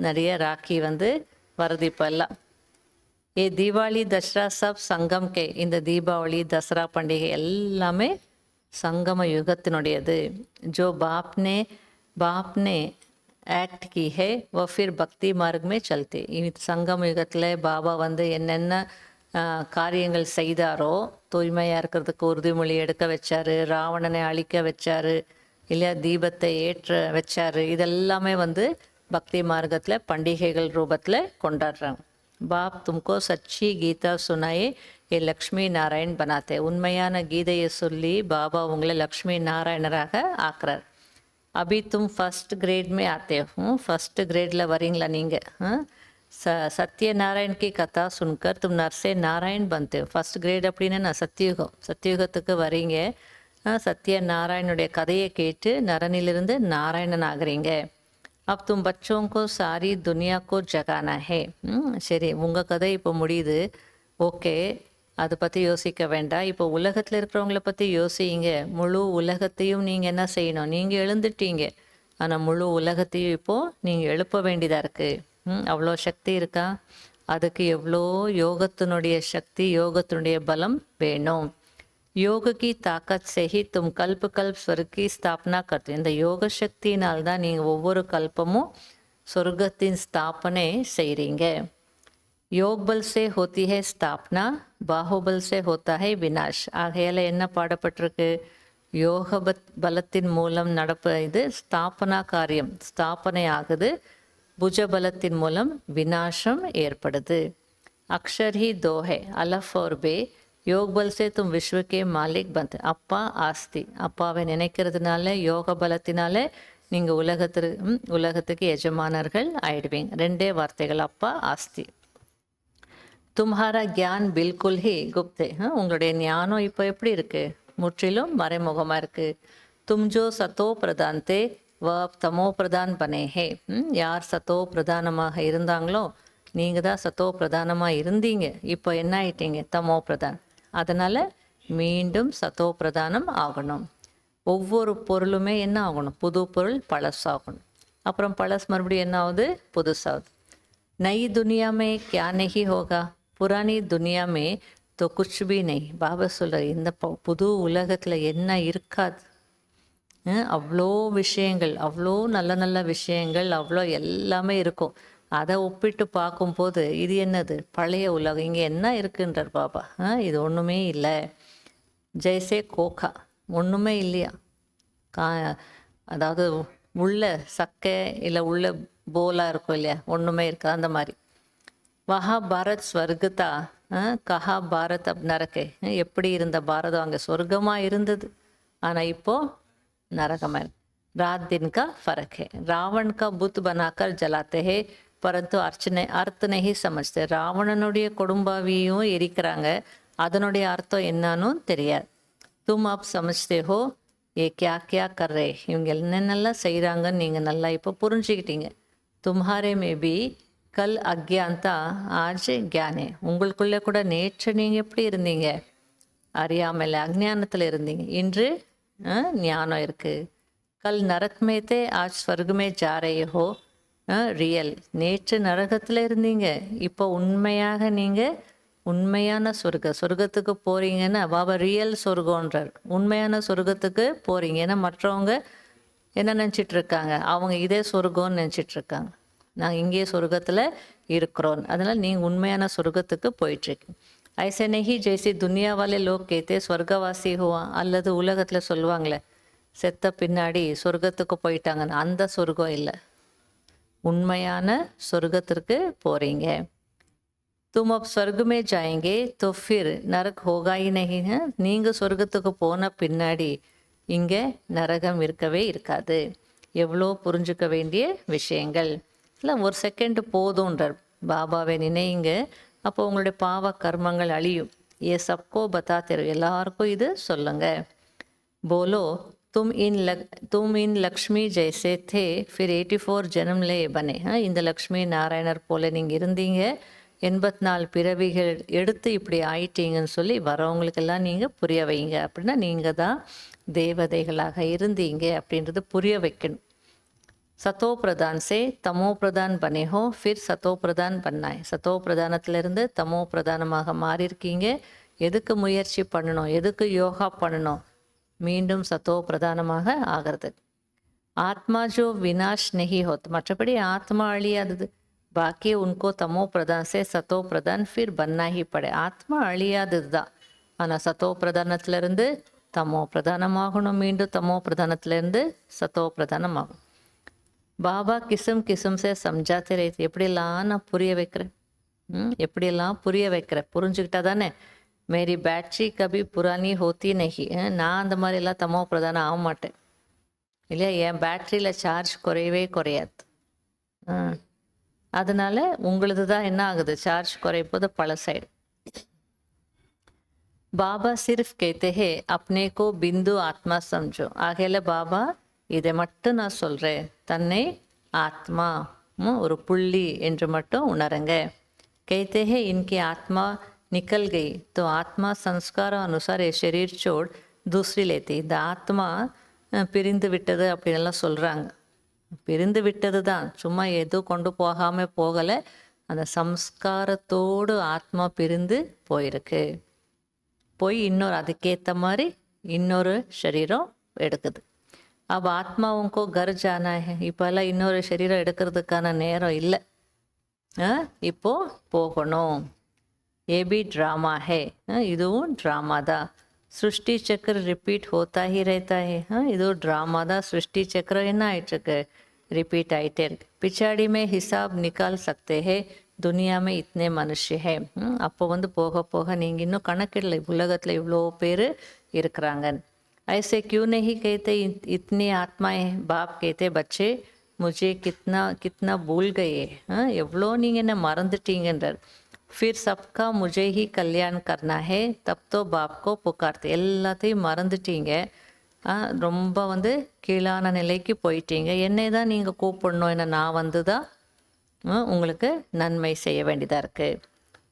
நிறைய ராக்கி வந்து வருது இப்போ எல்லாம். ஏ தீபாவளி தசரா சப் சங்கம் கே. இந்த தீபாவளி தசரா பண்டிகை எல்லாமே சங்கம யுகத்தினுடையது. ஜோ பாப்னே ஆக்ட் கி ஹே வ ஃபிர் பக்தி மார்க் மே சல்தே. சங்கம யுகத்தில் பாபா வந்து என்னென்ன காரியங்கள் செய்தாரோ, தூய்மையாக இருக்கிறதுக்கு உறுதிமொழி எடுக்க வச்சாரு, ராவணனை அழிக்க வச்சாரு இல்லையா, தீபத்தை ஏற்ற வச்சாரு. இதெல்லாமே வந்து பக்தி மார்க்கத்தில் பண்டிகைகள் ரூபத்தில் கொண்டாடுறாங்க. பாப் தும்கோ சச்சி கீதா சுனாயே ஏ லக்ஷ்மி நாராயண் பனாத்தே. உண்மையான கீதையை சொல்லி பாபா உங்களை லக்ஷ்மி நாராயணராக ஆக்குறார். அபி தும் ஃபஸ்ட் கிரேட் மே ஆத்தே ஹூ. ஃபஸ்ட்டு கிரேடில் வரீங்களா நீங்கள்? सत्यनारायण की कथा सुनकर तुम नर से नारायण बनते हो. फर्स्ट ग्रेड அப்படின்னு நான் சத்தியுகத்துக்கு வரீங்க. சத்யநாராயணுடைய கதையை கேட்டு நரனிலிருந்து நாராயணன் ஆகுறீங்க. अब तुम बच्चों को सारी दुनिया को जगाना है. சரி, உங்கள் கதை இப்போ முடியுது. ஓகே, அதை பற்றி யோசிக்க வேண்டாம். இப்போ உலகத்தில் இருக்கிறவங்கள பற்றி யோசிங்க. முழு உலகத்தையும் நீங்கள் என்ன செய்யணும்? நீங்கள் எழுந்துட்டீங்க, ஆனால் முழு உலகத்தையும் இப்போது நீங்கள் எழுப்ப வேண்டியதாக இருக்குது. அவ்வளோ சக்தி இருக்கா? அதுக்கு எவ்வளோ யோகத்தினுடைய சக்தி, யோகத்தினுடைய பலம் வேணும். யோக கி தாக்கத் से ही तुम कल्प कल्प स्वर्ग की स्थापना करते. இந்த யோக சக்தியினால்தான் நீங்கள் ஒவ்வொரு கல்பமும் சொர்க்கத்தின் ஸ்தாபனை செய்கிறீங்க. योग बल से होती है स्थापना, बाहुबल से होता है विनाश. ஆகையால் என்ன பாடப்பட்டிருக்கு? யோக பலத்தின் மூலம் இது ஸ்தாபனா காரியம், ஸ்தாபனை ஆகுது. புஜபலத்தின் மூலம் விநாசம் ஏற்படுது. अक्षर ही दो है, अलफ और बे. योग बल से तुम विश्व के मालिक बनते. அப்பா ஆஸ்தி, அப்பாவை நினைக்கிறதுனால யோக பலத்தினால நீங்கள் உலகத்துக்கு எஜமானர்கள் ஆயிடுவீங்க. ரெண்டே வார்த்தைகள், அப்பா ஆஸ்தி. தும்ஹாரா கியான் பில்குல் ஹி குப்தே. உங்களுடைய ஞானம் இப்போ எப்படி இருக்கு? முற்றிலும் மறைமுகமாக இருக்கு. தும் ஜோ சத்தோ பிரதான்தே வ தமோ பிரதான் பனே ஹே. யார் சத்தோ பிரதானமாக இருந்தாங்களோ, நீங்கள் தான் சத்தோ பிரதானமாக இருந்தீங்க, இப்போ என்ன ஆயிட்டீங்க? தமோ பிரதான். அதனால் மீண்டும் சத்தோ பிரதானம் ஆகணும். ஒவ்வொரு பொருளுமே என்ன ஆகணும்? புது பொருள் பழசாகணும். அப்புறம் பழசு மறுபடியும் என்ன ஆகுது? புதுசாகுது. நई दुनिया में क्या नहीं होगा, पुरानी दुनिया में तो कुछ भी नहीं. பாபா சொல்ற, இந்த புது உலகத்தில் என்ன இருக்காது? அவ்வளோ விஷயங்கள், அவ்வளோ நல்ல நல்ல விஷயங்கள், அவ்வளோ எல்லாமே இருக்கும். அதை ஒப்பிட்டு பார்க்கும்போது இது என்னது? பழைய உலகம். இங்கே என்ன இருக்குன்றார் பாபா. இது ஒன்றுமே இல்லை. ஜெய்சே கோகா, ஒன்றுமே இல்லையா? அதாவது உள்ள சக்கை இல்லை உள்ள போலாக இருக்கும் இல்லையா, ஒன்றுமே இருக்கா? அந்த மாதிரி. வஹா பாரத் ஸ்வர்கதா கஹா பாரத் அப் நரக்கே. எப்படி இருந்த பாரதம் அங்கே சொர்க்கமாக இருந்தது, ஆனால் இப்போது नरकमय. रात दिन का फर्क है. रावण का बुत बनाकर जलाते हैं, परंतु अर्थ नहीं समझते. ராவணனுடைய கொடும்பாவியும் எரிக்கிறாங்க, அதனுடைய அர்த்தம் என்னன்னு தெரியாது. तुम अब समझते हो ये क्या क्या कर रहे. இவங்க என்னென்னலாம் செய்கிறாங்கன்னு நீங்கள் நல்லா இப்போ புரிஞ்சுக்கிட்டீங்க. तुम्हारे में भी कल अज्ञानता आज ज्ञान है. உங்களுக்குள்ளே கூட நேற்று நீங்கள் எப்படி இருந்தீங்க? அறியாமல் அஜ்ஞானத்தில் இருந்தீங்க, இன்று ஞானம் இருக்குது. கல் நரக்மேத்தே ஆஜ் ஸ்வர்கமே ஜாரையோ. ரியல். நேற்று நரகத்தில் இருந்தீங்க, இப்போ உண்மையாக நீங்கள் உண்மையான சொர்க்கத்துக்கு போகிறீங்கன்னு பாபா ரியல் சொர்க்கன்றார். உண்மையான சொர்க்கத்துக்கு போகிறீங்க. ஏன்னா மற்றவங்க என்ன நினச்சிட்ருக்காங்க? அவங்க இதே சொர்க்கம்னு நினச்சிட்ருக்காங்க. நாங்கள் இங்கே சொர்க்கத்தில் இருக்கிறோம். அதனால் நீங்கள் உண்மையான சொர்க்கத்துக்கு போயிட்டுருக்கு. ऐसे नहीं जैसे दुनिया वाले लोग कहते स्वर्गवासी हुआ. அல்லது உலகத்தில் சொல்லுவாங்களே, செத்த பின்னாடி சொர்க்கத்துக்கு போயிட்டாங்கன்னு. அந்த சொர்க்கம் இல்லை, உண்மையான சொர்க்கத்திற்கு போகிறீங்க. तुम अब स्वर्ग में जाएंगे तो फिर नरक होगा ही नहीं है. நீங்கள் சொர்க்கத்துக்கு போன பின்னாடி இங்கே நரகம் இருக்கவே இருக்காது. எவ்வளோ புரிஞ்சுக்க வேண்டிய விஷயங்கள் இல்லை. ஒரு செகண்ட் போதுன்றார். பாபாவை நினைங்க, அப்போ உங்களுடைய பாவ கர்மங்கள் அழியும். ஏ சப்கோ பத்தாத்தே, எல்லாருக்கும் இது சொல்லுங்க. போலோ तुम इन लक्ष्मी जैसे थे फिर 84 जन्म ले बने. இந்த லக்ஷ்மி நாராயணர் போல நீங்கள் இருந்தீங்க, 84 பிறவிகள் எடுத்து இப்படி ஆயிட்டீங்கன்னு சொல்லி வரவங்களுக்கெல்லாம் நீங்கள் புரிய வைங்க. அப்படின்னா நீங்கள் தான் தேவதைகளாக இருந்தீங்க அப்படின்றது புரிய வைக்கணும். சத்தோ பிரதான் சே தமோ பிரதான் பனே ஹோ, ஃபிர் சத்தோ பிரதான் பண்ணாய். சத்தோ பிரதானத்திலிருந்து தமோ பிரதானமாக மாறியிருக்கீங்க. எதுக்கு முயற்சி பண்ணணும்? எதுக்கு யோகா பண்ணணும்? மீண்டும் சத்தோ பிரதானமாக ஆகிறது. ஆத்மா ஜோ வினாஷ் நெஹி ஹோத். மற்றபடி ஆத்மா அழியாதது. பாக்கி உன்கோ தமோ பிரதான் சே சத்தோ பிரதான் ஃபிர் பன்னா ஹி படே. ஆத்மா அழியாதது தான், ஆனால் சத்தோ பிரதானத்திலிருந்து தமோ பிரதானமாகணும். மீண்டும் தமோ பிரதானத்திலிருந்து சத்தோ பிரதானமாகும். பாபா கிசம் கிசம் சே சம்ஜாத்தே ரஹே. எப்படியெல்லாம் நான் புரிய வைக்கிறேன், எப்படியெல்லாம் புரிய வைக்கிறேன். புரிஞ்சுக்கிட்டா தானே. மேரி பேட்ரி கபி புராணி ஹோத்தி நஹி. நான் அந்த மாதிரிலாம் தமோ பிரதானம் ஆக மாட்டேன் இல்லையா. என் பேட்ரியில் சார்ஜ் குறையவே குறையாது. அதனால உங்களது தான் என்ன ஆகுது, சார்ஜ் குறைப்போது பழசைடு. பாபா சிர்ஃப் கேத்தே ஹே அப்னே கோ பிந்து ஆத்மா சம்ஜோ. ஆகையில பாபா இதை மட்டும் நான் சொல்கிறேன், தன்னை ஆத்மா ஒரு புள்ளி என்று மட்டும் உணருங்க. कहते हैं इनकी आत्मा निकल गई तो आत्मा संस्कार अनुसार ये शरीर छोड़ दूसरी लेती. இந்த ஆத்மா பிரிந்து விட்டது அப்படின்லாம் சொல்கிறாங்க. பிரிந்து விட்டது தான், சும்மா எதுவும் கொண்டு போகாமல் போகலை, அந்த சம்ஸ்காரத்தோடு ஆத்மா பிரிந்து போயிருக்கு. போய் இன்னொரு அதுக்கேற்ற மாதிரி இன்னொரு சரீரம் எடுக்குது. अब आत्माओं को घर जाना है. இப்போல்லாம் இன்னொரு சரீரம் எடுக்கிறதுக்கான நேரம் இல்லை, இப்போ போகணும். ஏபி ட்ராமா ஹே, இதுவும் ட்ராமா தான். सृष्टि चक्र रिपीट होता ही रहता है. இது ட்ராமா தான். सृष्टि चक्र என்ன ஆயிட்டுருக்கு, रिपीट ஆகிட்டே இருக்கு. पिछाड़ी में हिसाब निकाल सकते हैं दुनिया में इतने मनुष्य है. அப்போ போக போக நீங்கள் இன்னும் கணக்கிடல உலகத்தில் இவ்வளோ பேர் இருக்கிறாங்க. ऐसे क्यों नहीं कहते इतनी आत्माएं. बाप कहते बच्चे मुझे कितना कितना भूल गए, எவ்வளோ நீங்கள் என்ன மறந்துட்டீங்கன்றார். फिर सबका मुझे ही कल्याण करना है तब तो बाप को पुकारते. எல்லாத்தையும் மறந்துட்டீங்க, ரொம்ப கீழான நிலைக்கு போயிட்டீங்க, என்னை தான் நீங்கள் கூப்பிடணும், என்ன நான் தான் உங்களுக்கு நன்மை செய்ய வேண்டியதாக இருக்குது.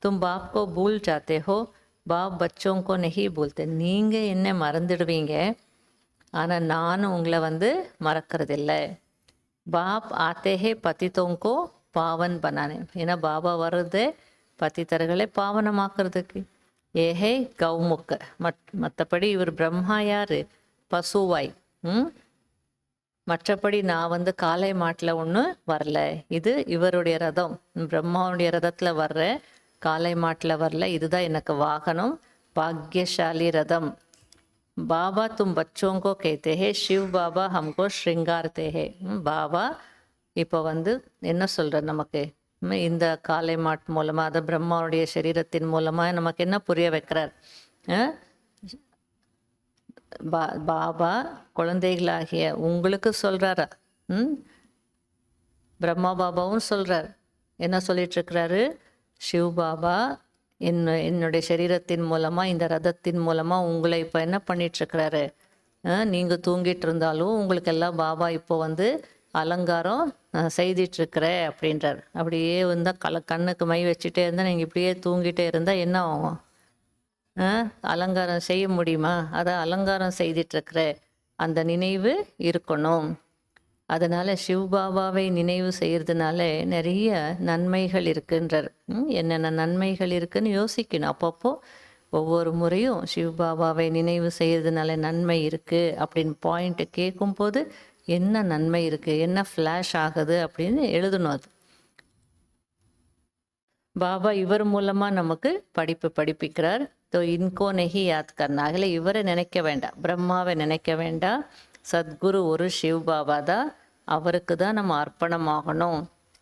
तुम बाप को भूल जाते हो, बाप बच्चों को नहीं भूलते. நீங்கள் என்ன மறந்துடுவீங்க, ஆனால் நான் உங்களை மறக்கிறதில்லை. பாப் ஆத்தே ஹே பதித்தோங்கோ பாவன் பனானே. ஏன்னா பாபா வர்றது பதித்தர்களை பாவனமாக்குறதுக்கு. ஏஹே கௌமுக்க. மற்றபடி இவர் பிரம்மா யார், பசுவாய். மற்றபடி நான் காளை மாட்டில் ஒன்றும் வரல, இது இவருடைய ரதம், பிரம்மாவுடைய ரதத்தில் வர்ற, காளை மாட்டில் வரல, இதுதான் எனக்கு வாகனம், பாக்யசாலி ரதம். பாபா தும் பச்சோங்கோ கேத்தே ஹே சிவ் பாபா ஹம்கோ ஸ்ருங்கார்த்தே ஹே. பாபா இப்போ என்ன சொல்கிற நமக்கு, இந்த காளை மாட்டு மூலமாக, அதை பிரம்மாவுடைய சரீரத்தின் மூலமாக நமக்கு என்ன புரிய வைக்கிறார். பாபா குழந்தைகளாகிய உங்களுக்கு சொல்கிறாரா, பிரம்மா பாபாவும் சொல்கிறார். என்ன சொல்லிட்டுருக்கிறாரு, சிவ் பாபா என்னுடைய சரீரத்தின் மூலமாக, இந்த ரதத்தின் மூலமாக உங்களை இப்போ என்ன பண்ணிகிட்ருக்கிறாரு. நீங்கள் தூங்கிட்டு இருந்தாலும் உங்களுக்கு எல்லாம் பாபா இப்போ அலங்காரம் செய்திட்ருக்கிற அப்படின்றார். அப்படியே கண்ணுக்கு மை வச்சுட்டே இருந்தால், நீங்கள் இப்படியே தூங்கிட்டே இருந்தால் என்ன ஆகும், அலங்காரம் செய்ய முடியுமா. அதை அலங்காரம் செய்திட்ருக்கிற அந்த நினைவு இருக்கணும். அதனால் சிவபாபாவை நினைவு செய்கிறதுனால நிறைய நன்மைகள் இருக்குன்றார். என்னென்ன நன்மைகள் இருக்குன்னு யோசிக்கணும். அப்பப்போ ஒவ்வொரு முறையும் சிவபாபாவை நினைவு செய்கிறதுனால நன்மை இருக்குது அப்படின்னு பாயிண்ட்டு கேட்கும்போது என்ன நன்மை இருக்குது, என்ன ஃப்ளாஷ் ஆகுது அப்படின்னு எழுதணும். அது பாபா இவர் மூலமாக நமக்கு படிப்பிக்கிறார். தோ இன்கோ நெஹி யாத் கர்னா. அதில் இவரை நினைக்க வேண்டாம், பிரம்மாவை நினைக்க வேண்டாம். சத்குரு ஒரு சிவ் பாபா தான், அவருக்கு தான் நம்ம அர்ப்பணமாகணும்.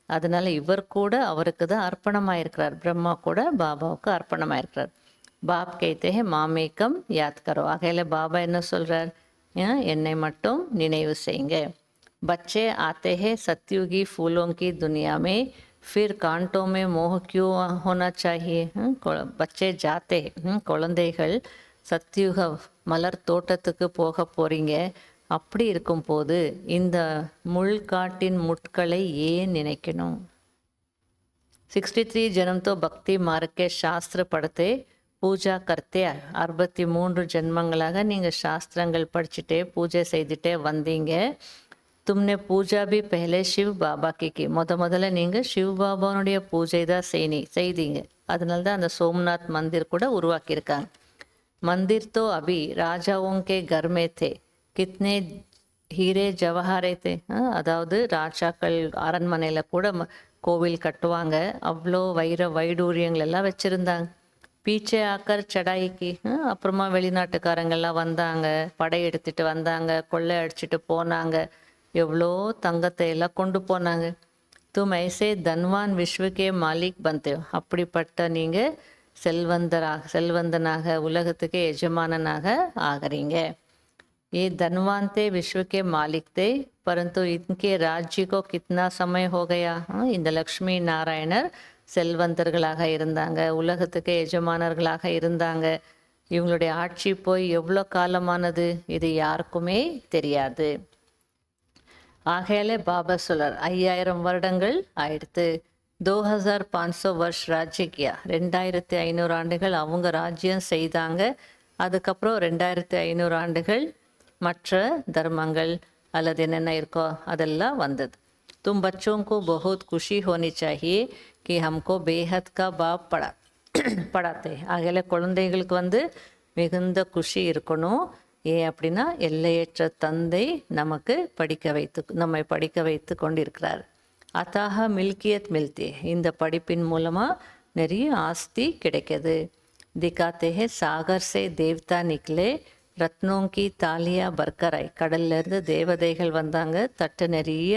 அதனால இவர் கூட அவருக்கு தான் அர்ப்பணமாயிருக்கிறார், பிரம்மா கூட பாபாவுக்கு அர்ப்பணமாயிருக்கிறார். பாப் கேத்தே மாமேக்கம் யாத் கரோ. ஆகையில் பாபா என்ன சொல்கிறார், என்னை மட்டும் நினைவு செய்யுங்க. बच्चे आते हैं सत्युगी फूलों की दुनिया में, फिर कांटों में मोह क्यों होना चाहिए. बच्चे जाते குழந்தைகள் சத்யுக மலர் தோட்டத்துக்கு போக போகிறீங்க. அப்படி இருக்கும்போது இந்த முள்காட்டின் முட்களை ஏன் நினைக்கணும். 63 जन्म तो भक्ति मार्ग के शास्त्र पढ़ते பூஜா கர்த்தே. 63 ஜென்மங்களாக நீங்கள் சாஸ்திரங்கள் படிச்சுட்டே பூஜை செய்துட்டே வந்தீங்க. தும்னே பூஜா பி பஹலே சிவ் பாபா கி. முதல்ல நீங்கள் சிவ் பாபாவுடைய பூஜை தான் செய்தீங்க. அதனால தான் அந்த சோம்நாத் மந்திர் கூட உருவாக்கியிருக்காங்க. மந்திர் தோ அபி ராஜாவோं के घर में थे, कितने ஹீரே ஜவஹாரே தே. அதாவது ராஜாக்கள் அரண்மனையில் கூட கோவில் கட்டுவாங்க, அவ்வளோ வைடூரியங்கள் எல்லாம் வச்சுருந்தாங்க. பீச்சே ஆக்கர் சடாய்க்கு. அப்புறமா வெளிநாட்டுக்காரங்கள்லாம் வந்தாங்க, படையெடுத்துட்டு வந்தாங்க, கொள்ளை அடிச்சுட்டு போனாங்க, எவ்வளோ தங்கத்தை எல்லாம் கொண்டு போனாங்க. தும் ஐசே தன்வான் விஸ்வக்கே மாலிக் பந்தே. அப்படிப்பட்ட நீங்கள் செல்வந்தனாக உலகத்துக்கே எஜமானனாக ஆகிறீங்க. ये धनवान थे, विश्व के मालिक थे, परंतु इनके राज्य को कितना समय हो गया. இந்த லக்ஷ்மி நாராயணர் செல்வந்தர்களாக இருந்தாங்க, உலகத்துக்கு எஜமானர்களாக இருந்தாங்க. இவங்களுடைய ஆட்சி போய் எவ்வளோ காலமானது இது யாருக்குமே தெரியாது. ஆகையாலே பாபா சொல்றார் 5000 வருடங்கள் ஆயிடுத்து. 2500 வருஷ ராஜ்யக்கியா, 2500 ஆண்டுகள் அவங்க ராஜ்யம் செய்தாங்க. அதுக்கப்புறம் 2500 ஆண்டுகள் மற்ற தர்மங்கள் அல்லது என்னென்ன இருக்கோ அதெல்லாம் வந்தது. तुम बच्चों को बहुत खुशी होनी चाहिए कि हमको बेहद का बाप படாத்தே. ஆகையில குழந்தைகளுக்கு மிகுந்த குஷி இருக்கணும். ஏன் அப்படின்னா எல்லையற்ற தந்தை நமக்கு நம்மை படிக்க வைத்து கொண்டிருக்கிறார். அதாக மில்கியத் மில்தி, இந்த படிப்பின் மூலமாக நிறைய ஆஸ்தி கிடைக்கிது. दिखाते हैं सागर से देवता निकले, रत्नों की तालियां बरकर आई. கடல்லேருந்து தேவதைகள் வந்தாங்க, தட்டு நிறைய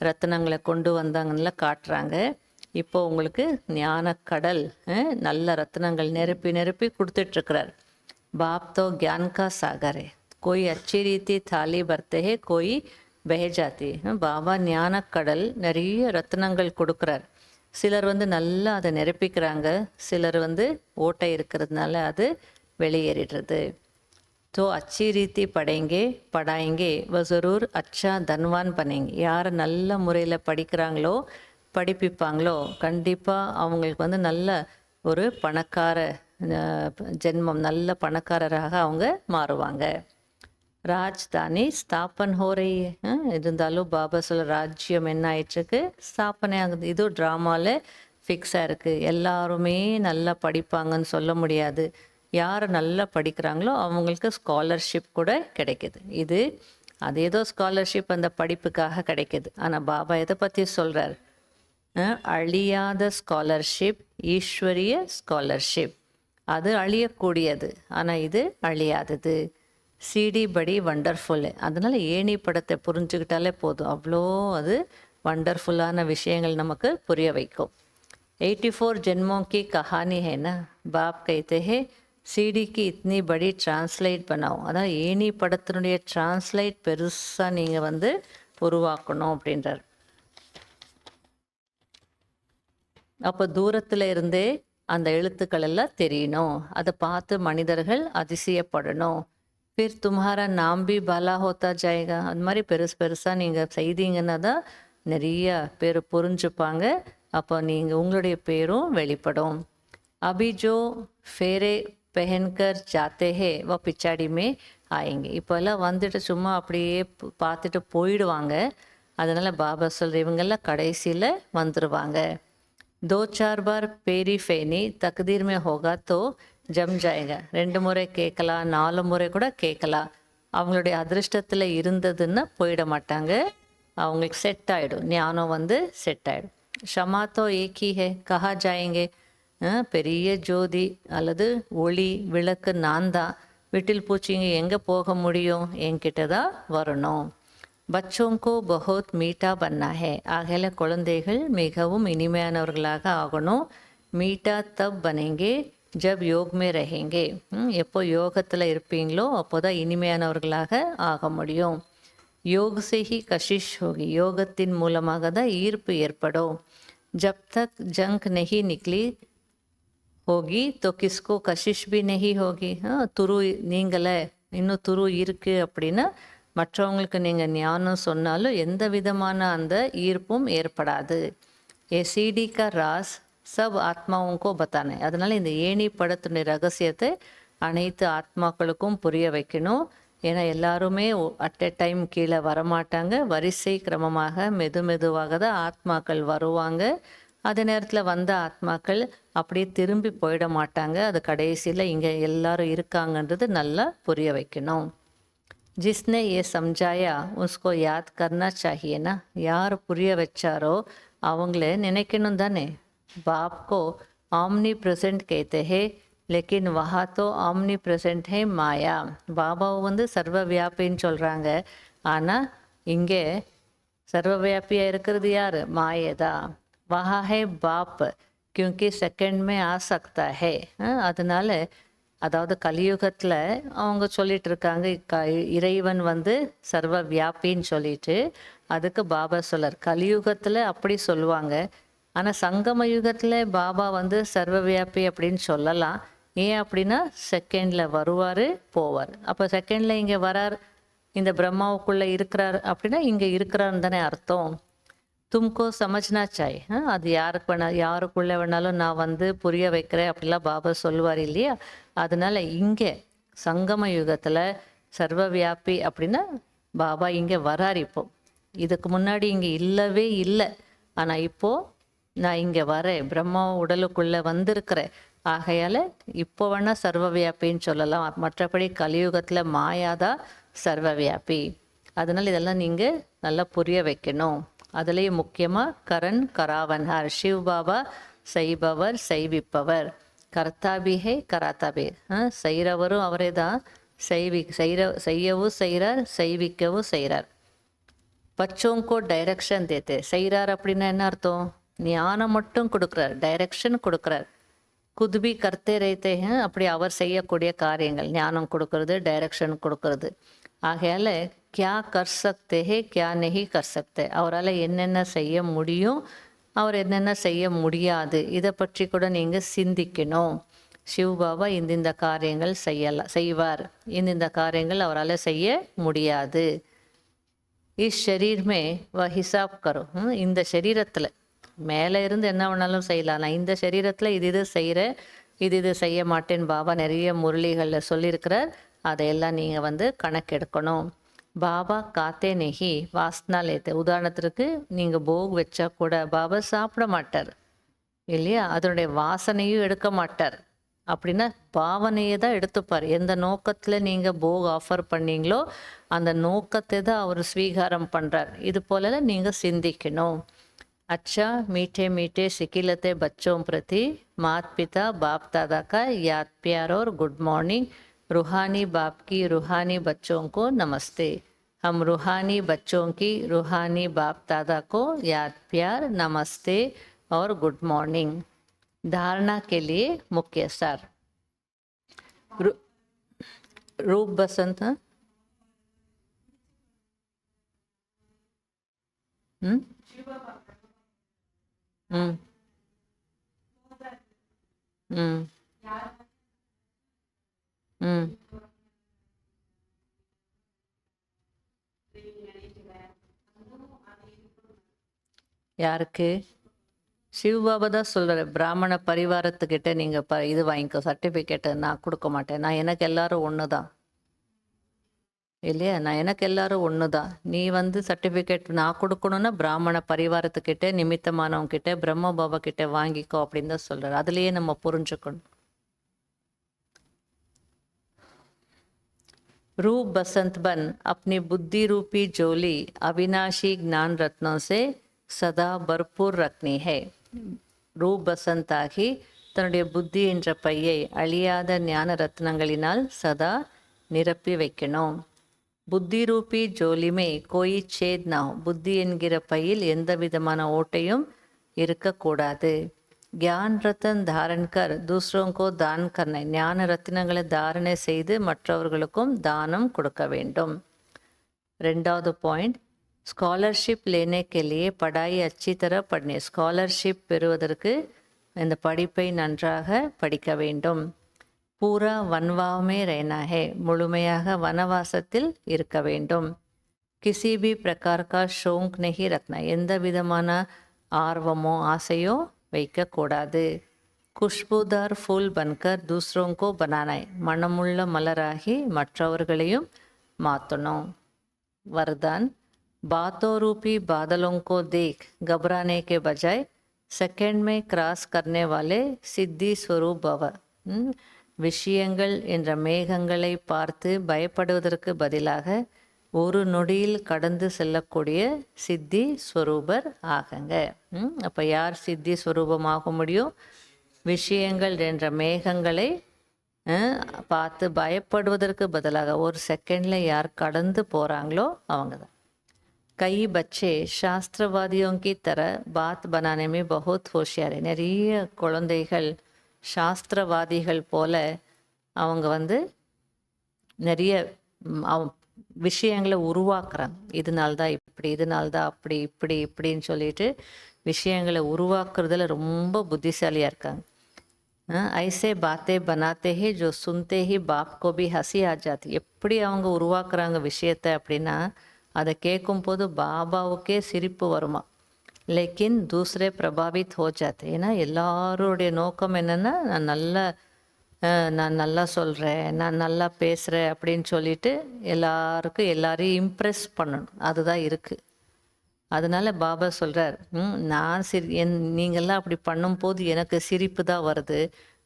ரத்னங்களை கொண்டு வந்தாங்கன்னு காட்டுறாங்க. இப்போ உங்களுக்கு ஞான கடல் நல்ல ரத்னங்கள் நிரப்பி நிரப்பி கொடுத்துட்ருக்கிறார். பாப் தோ ज्ञान का सागर है, कोई अच्छी रीति थाली भरते हैं, कोई बह जाती. பாபா ஞான கடல் நிறைய ரத்னங்கள் கொடுக்குறார். சிலர் நல்லா அதை நிரப்பிக்கிறாங்க, சிலர் ஓட்டை இருக்கிறதுனால அது வெளியேறிடுறது. तो अच्छी रीति पढ़ाएंगे वह ज़रूर अच्छा धनवान बनेंगे. யார் நல்ல முறையில் படிக்கிறாங்களோ படிப்பிப்பாங்களோ கண்டிப்பாக அவங்களுக்கு நல்ல ஒரு பணக்கார ஜென்மம், நல்ல பணக்காரராக அவங்க மாறுவாங்க. ராஜ்தானி ஸ்தாபன் ஹோ ரஹி ஹை. இருந்தாலும் பாபா சொல்ல ராஜ்யம் என்ன ஆயிட்டுருக்கு, ஸ்தாபனை ஆகுது. இது ட்ராமாவில் ஃபிக்ஸாக இருக்குது. எல்லாருமே நல்லா படிப்பாங்கன்னு சொல்ல முடியாது. யார் நல்லா படிக்கிறாங்களோ அவங்களுக்கு ஸ்காலர்ஷிப் கூட கிடைக்கிது. அது ஏதோ ஸ்காலர்ஷிப் அந்த படிப்புக்காக கிடைக்கிது. ஆனால் பாபா எதை பற்றி சொல்கிறார், அழியாத ஸ்காலர்ஷிப், ஈஸ்வரிய ஸ்காலர்ஷிப். அது அழியக்கூடியது, ஆனால் இது அழியாதது. சிடி படி வண்டர்ஃபுல்லு. அதனால் ஏணி படத்தை புரிஞ்சுக்கிட்டாலே போதும், அவ்வளோ அது வண்டர்ஃபுல்லான விஷயங்கள் நமக்கு புரிய வைக்கும். 84 जन्मों की कहानी है ना. बाप कहते हैं सीडी की इतनी बड़ी ट्रांसलेट बनाओ. அதான் ஏணி படத்தினுடைய டிரான்ஸ்லேட் பெருசாக நீங்கள் உருவாக்கணும் அப்படின்றார். அப்போ தூரத்தில் இருந்தே அந்த எழுத்துக்கள் எல்லாம் தெரியணும், அதை பார்த்து மனிதர்கள் அதிசயப்படணும். फिर तुम्हारा नाम भी भला होता जाएगा. அது மாதிரி பெருசாக நீங்கள் செய்தீங்கன்னா தான் நிறைய பேர் புரிஞ்சுப்பாங்க. அப்போ நீங்கள் உங்களுடைய பேரும் வெளிப்படும். अभी जो फेरे पहनकर जाते हैं वह पिछाड़ी में आएंगे. இப்போல்லாம் சும்மா அப்படியே பார்த்துட்டு போயிடுவாங்க. அதனால் பாபா சொல்கிற இவங்கெல்லாம் கடைசியில் வந்துடுவாங்க. 2-4 बार पेरी फेनी तकदीर में होगा तो ஜம் ஜாயங்க. 2 முறை கேட்கலாம், 4 முறை கூட கேட்கலாம். அவங்களுடைய அதிர்ஷ்டத்தில் இருந்ததுன்னா போயிட மாட்டாங்க, அவங்களுக்கு செட் ஆகிடும், ஞானம் செட் ஆகிடும். ஷமாத்தோ ஏக்கி ஹே கஹா ஜாயங்க. பெரிய ஜோதி அல்லது ஒளி விளக்கு நான் தான். வீட்டில் பூச்சிங்க எங்கே போக முடியும், என்கிட்ட தான் வரணும். பச்சோங்கோ பஹுத் மீட்டா பன்னா ஹே. ஆகையில குழந்தைகள் மிகவும் இனிமையானவர்களாக ஆகணும். மீட்டா தப் பனேங்கே ஜப் யோக் மே ரஹேங்கே. எப்போ யோகத்தில் இருப்பீங்களோ அப்போ தான் இனிமையானவர்களாக ஆக முடியும். योग से ही कशिश होगी. யோகத்தின் மூலமாக தான் ஈர்ப்பு ஏற்படும். जब तक जंक नहीं निकली होगी तो किसको कशिश भी नहीं होगी. துரு நீங்களே இன்னும் துரு இருக்குது அப்படின்னா மற்றவங்களுக்கு நீங்கள் ஞானம் சொன்னாலும் எந்த விதமான அந்த ஈர்ப்பும் ஏற்படாது. ஏ சிடி கா ராஸ் சப் ஆத்மாவுக்கோ பத்தானே. அதனால் இந்த ஏணி படத்துடைய ரகசியத்தை அனைத்து ஆத்மாக்களுக்கும் புரிய வைக்கணும். ஏன்னா எல்லாருமே அட் எ டைம் கீழே வரமாட்டாங்க, வரிசை கிரமமாக மெதுவாக தான் ஆத்மாக்கள் வருவாங்க. அதே நேரத்தில் வந்த ஆத்மாக்கள் அப்படியே திரும்பி போயிட மாட்டாங்க. அது கடைசியில் இங்கே எல்லாரும் இருக்காங்கன்றது நல்லா புரிய வைக்கணும். जिसने ये समझाया उसको याद करना चाहिए ना. யார் புரிய வச்சாரோ அவங்கள நினைக்கணும் தானே. बाप को आमनी प्रेजेंट कहते हैं, लेकिन वहाँ तो आमनी प्रेजेंट है माया. பாபாவை சர்வவியாபின்னு சொல்கிறாங்க, ஆனால் இங்கே சர்வவியாபியாக இருக்கிறது யார், மாயதா. वहाँ है बाप क्योंकि सेकंड में आ सकता है. அதனால் அதாவது கலியுகத்தில் அவங்க சொல்லிட்டு இருக்காங்க இறைவன் வந்து சர்வ வியாபின்னு சொல்லிட்டு. அதுக்கு பாபா சொல்லார் கலியுகத்தில் அப்படி சொல்லுவாங்க, ஆனால் சங்கம யுகத்தில் பாபா வந்து சர்வ வியாபி அப்படின்னு சொல்லலாம். ஏன் அப்படின்னா செகண்டில் வருவார் போவார். அப்போ செகண்டில் இங்கே வரார், இந்த பிரம்மாவுக்குள்ளே இருக்கிறார் அப்படின்னா இங்கே இருக்கிறான்னு தானே அர்த்தம். தும்கோ சமஜ்னா சாய். அது யாருக்குள்ளே வேணாலும் நான் வந்து புரிய வைக்கிறேன் அப்படிலாம் பாபா சொல்லுவார் இல்லையா. அதனால இங்கே சங்கம யுகத்தில் சர்வ வியாபி அப்படின்னா பாபா இங்கே வரார். இப்போ இதுக்கு முன்னாடி இங்கே இல்லவே இல்லை, ஆனால் இப்போது நான் இங்கே வரேன், பிரம்மா உடலுக்குள்ளே வந்திருக்கிறேன். ஆகையால் இப்போ வேணால் சர்வ வியாபின்னு சொல்லலாம். மற்றபடி கலியுகத்தில் மாயாதான் சர்வ வியாபி. அதனால் இதெல்லாம் நீங்கள் நல்லா புரிய வைக்கணும். அதுலேயும் முக்கியமாக கரண் கராவன்ஹார், சிவ் பாபா செய்பவர் செய்விப்பவர், கர்த்தாபிஹே கராத்தாபே. செய்கிறவரும் அவரே தான், செய்யவும் செய்கிறார், செய்விக்கவும் செய்கிறார். பச்சோங்கோ டைரக்ஷன் தேத்தே. செய்கிறார் அப்படின்னா என்ன அர்த்தம்? ஞானம் மட்டும் கொடுக்குறார், டைரக்ஷன் கொடுக்குறார். குதுபி கர்த்தே ரேத்தே. அப்படி அவர் செய்யக்கூடிய காரியங்கள் ஞானம் கொடுக்கறது, டைரக்ஷன் கொடுக்கறது. ஆகையால் கியா கர் சக்தே ஹே கியா நெஹி கர் சக்தே, அவரால் என்னென்ன செய்ய முடியும், அவர் என்னென்ன செய்ய முடியாது, இதை பற்றி கூட நீங்கள் சிந்திக்கணும். சிவ் பாபா இந்த காரியங்கள் செய்வார், இந்த காரியங்கள் அவரால் செய்ய முடியாது. இஸ் ஷரீர்மே வ ஹிசாப் கரும். இந்த சரீரத்தில் மேலே இருந்து என்ன வேணாலும் செய்யலாம், நான் இந்த சரீரத்தில் இது செய்கிறேன், இது செய்ய மாட்டேன்னு பாபா நிறைய முரளிகளில் சொல்லியிருக்கிறார். அதையெல்லாம் நீங்கள் வந்து கணக்கெடுக்கணும். பாபா காத்தே நெஹி வாஸ்னா லேத்தே. உதாரணத்திற்கு நீங்கள் போக் வச்சா கூட பாபா சாப்பிட மாட்டார் இல்லையா, அதனுடைய வாசனையும் எடுக்க மாட்டார். அப்படின்னா பாவனையை தான் எடுத்துப்பார். எந்த நோக்கத்தில் நீங்கள் போக் ஆஃபர் பண்ணீங்களோ அந்த நோக்கத்தை தான் அவர் ஸ்வீகாரம் பண்ணுறார். இது போல நீங்கள் சிந்திக்கணும். अच्छा मीठे मीठे सिकिलते बच्चों प्रति माता पिता बाप दादा का याद प्यार और गुड मॉर्निंग. रूहानी बाप की रूहानी बच्चों को नमस्ते. हम रूहानी बच्चों की रूहानी बाप दादा को याद प्यार, नमस्ते और गुड मॉर्निंग. धारणा के लिए मुख्य सार. रूप बसंत. யாருக்கு? சிவபாபா தான் சொல்கிறார், பிராமண பரிவாரத்துக்கிட்ட நீங்கள் இது வாங்கிக்கோ, சர்டிஃபிகேட்டை நான் கொடுக்க மாட்டேன், நான் எனக்கு எல்லாரும் ஒன்று தான் இல்லையா, நான் எனக்கு எல்லாரும் ஒன்று தான். நீ வந்து சர்டிஃபிகேட் நான் கொடுக்கணுன்னா பிராமண பரிவாரத்துக்கிட்ட நிமித்தமானவங்கிட்ட பிரம்ம பாபா கிட்ட வாங்கிக்கோ அப்படின்னு தான் சொல்கிறார். அதுலேயே நம்ம புரிஞ்சுக்கணும். रूप बसंत बन अपनी बुद्धि रूपी जोली अविनाशी ज्ञान रत्नों से सदा भरपूर रखनी है. ரூப் பசந்த் ஆகி தன்னுடைய புத்தி என்ற பையை அழியாத ஞான ரத்னங்களினால் சதா நிரப்பி வைக்கணும். புத்தி ரூபி ஜோலிமே கோயி சேத் நா. புத்தி என்கிற பையில் எந்த விதமான ஓட்டையும் இருக்கக்கூடாது. ज्ञान रतन धारण कर दूसरों को दान करना. ஞான ரத்தினங்களை தாரணை செய்து மற்றவர்களுக்கும் தானம் கொடுக்க வேண்டும். ரெண்டாவது பாயிண்ட், ஸ்காலர்ஷிப் लेने के लिए पढ़ाई अच्छी तरह पढ़नी. ஸ்காலர்ஷிப் பெறுவதற்கு இந்த படிப்பை நன்றாக படிக்க வேண்டும். பூரா வன்வாமே रहना है. முழுமையாக வனவாசத்தில் இருக்க வேண்டும். किसी भी प्रकार का शौक नहीं रखना. எந்த விதமான ஆர்வமோ ஆசையோ வைக்கக்கூடாது. குஷ்புதார் ஃபூல் பன்கர் தூசரோங்கோ பனானாய். மனமுள்ள மலராகி மற்றவர்களையும் மாற்றணும். वरदान, बातों रूपी बादलों को देख घबराने के बजाय सेकंड में क्रॉस करने वाले सिद्धि स्वरूप भव. விஷயங்கள் என்ற மேகங்களை பார்த்து பயப்படுவதற்கு பதிலாக ஒரு நொடியில் கடந்து செல்லக்கூடிய சித்தி ஸ்வரூபர் ஆகுங்க. அப்போ யார் சித்தி ஸ்வரூபமாக முடியும்? விஷயங்கள் என்ற மேகங்களை பார்த்து பயப்படுவதற்கு பதிலாக ஒரு செகண்டில் யார் கடந்து போகிறாங்களோ அவங்க தான். कई बच्चे शास्त्रवादियों की तरह बात बनाने में बहुत होशियार है. நிறைய குழந்தைகள் சாஸ்திரவாதிகள் போல அவங்க வந்து நிறைய விஷயங்களை உருவாக்குறாங்க. இதனால்தான் இப்படி, இதனால்தான் அப்படி, இப்படி இப்படின்னு சொல்லிட்டு விஷயங்களை உருவாக்குறதுல ரொம்ப புத்திசாலியாக இருக்காங்க. ஐசே பாத்தே பனாத்தே ஹே ஜோ சுன்தே ஹி பாப் கோ பி ஹசி ஆ ஜாத்தி. எப்படி அவங்க உருவாக்குறாங்க விஷயத்தை அப்படின்னா அதை கேட்கும் போது பாபாவுக்கே சிரிப்பு வருமா. லேக்கின் தூசரே பிரபாவித் ஹோ ஜாத்தே. ஏன்னா எல்லாருடைய நோக்கம் என்னென்னா நான் நல்லா சொல்கிறேன், நான் நல்லா பேசுகிறேன் அப்படின்னு சொல்லிட்டு எல்லாருக்கும் எல்லாரையும் இம்ப்ரெஸ் பண்ணணும். அதுதான் இருக்குது. அதனால பாபா சொல்கிறார், நான் நீங்கள்லாம் அப்படி பண்ணும்போது எனக்கு சிரிப்பு தான் வருது.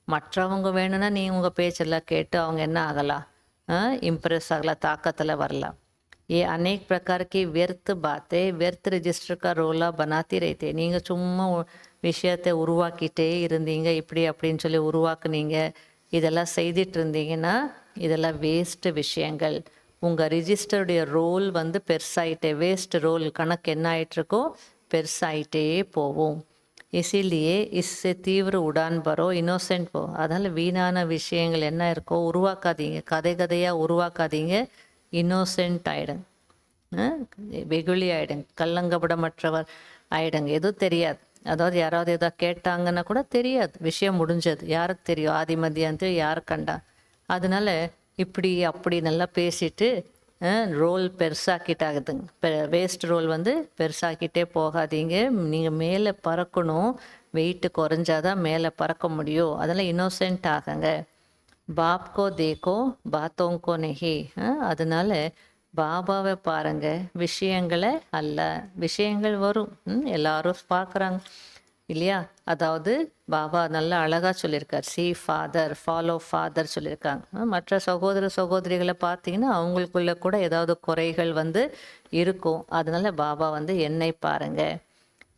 மற்றவங்க வேணும்னா உங்கள் பேச்செல்லாம் கேட்டு அவங்க என்ன ஆகலாம், இம்ப்ரெஸ் ஆகலாம், தாக்கத்தில் வரலாம். ये अनेक प्रकार की व्यर्थ बातें व्यर्थ रजिस्टर का रोला बनाती रहते. நீங்கள் சும்மா விஷயத்தை உருவாக்கிட்டே இருந்தீங்க, இப்படி அப்படின்னு சொல்லி உருவாக்குனீங்க, இதெல்லாம் செய்துட்டு இருந்தீங்கன்னா இதெல்லாம் வேஸ்ட்டு விஷயங்கள். உங்கள் ரிஜிஸ்டருடைய ரோல் வந்து பெருசாயிட்டே, வேஸ்ட் ரோல் கணக்கு என்ன ஆகிட்டுருக்கோ பெருசாயிட்டே போகும். இசிலியே இஸ்ஸே தீவிர உடான் பரோ இன்னோசென்ட் போ. அதனால் வீணான விஷயங்கள் என்ன இருக்கோ உருவாக்காதீங்க, கதையாக உருவாக்காதீங்க. இன்னோசென்ட் ஆகிடுங்க, வெகுளி ஆகிடுங்க, கள்ளங்கபடமற்றவர் ஆகிடுங்க. எதுவும் தெரியாது. அதாவது யாராவது எதாவது கேட்டாங்கன்னா கூட தெரியாது, விஷயம் முடிஞ்சது. யாருக்கு தெரியும் ஆதி மத்தியானத்து யார் கண்டா. அதனால இப்படி அப்படி நல்லா பேசிட்டு ரோல் பெருசாக்கிட்டாகுதுங்க. வேஸ்ட் ரோல் வந்து பெருசாக்கிட்டே போகாதீங்க. நீங்கள் மேலே பறக்கணும், வெயிட்டு குறைஞ்சாதான் மேலே பறக்க முடியும். அதெல்லாம் இன்னோசென்ட் ஆகுங்க. பாப்கோ தேக்கோ பாத்தோங்கோ நெஹி. அதனால பாபாவை பாருங்க, விஷயங்களை அல்ல. விஷயங்கள் வரும், எல்லாரும் பார்க்குறாங்க இல்லையா. அதாவது பாபா நல்லா அழகாக சொல்லியிருக்கார், சி ஃபாதர் ஃபாலோ ஃபாதர் சொல்லியிருக்காங்க. மற்ற சகோதரிகளை பார்த்தீங்கன்னா அவங்களுக்குள்ள கூட ஏதாவது குறைகள் வந்து இருக்கும். அதனால பாபா வந்து என்னை பாருங்க.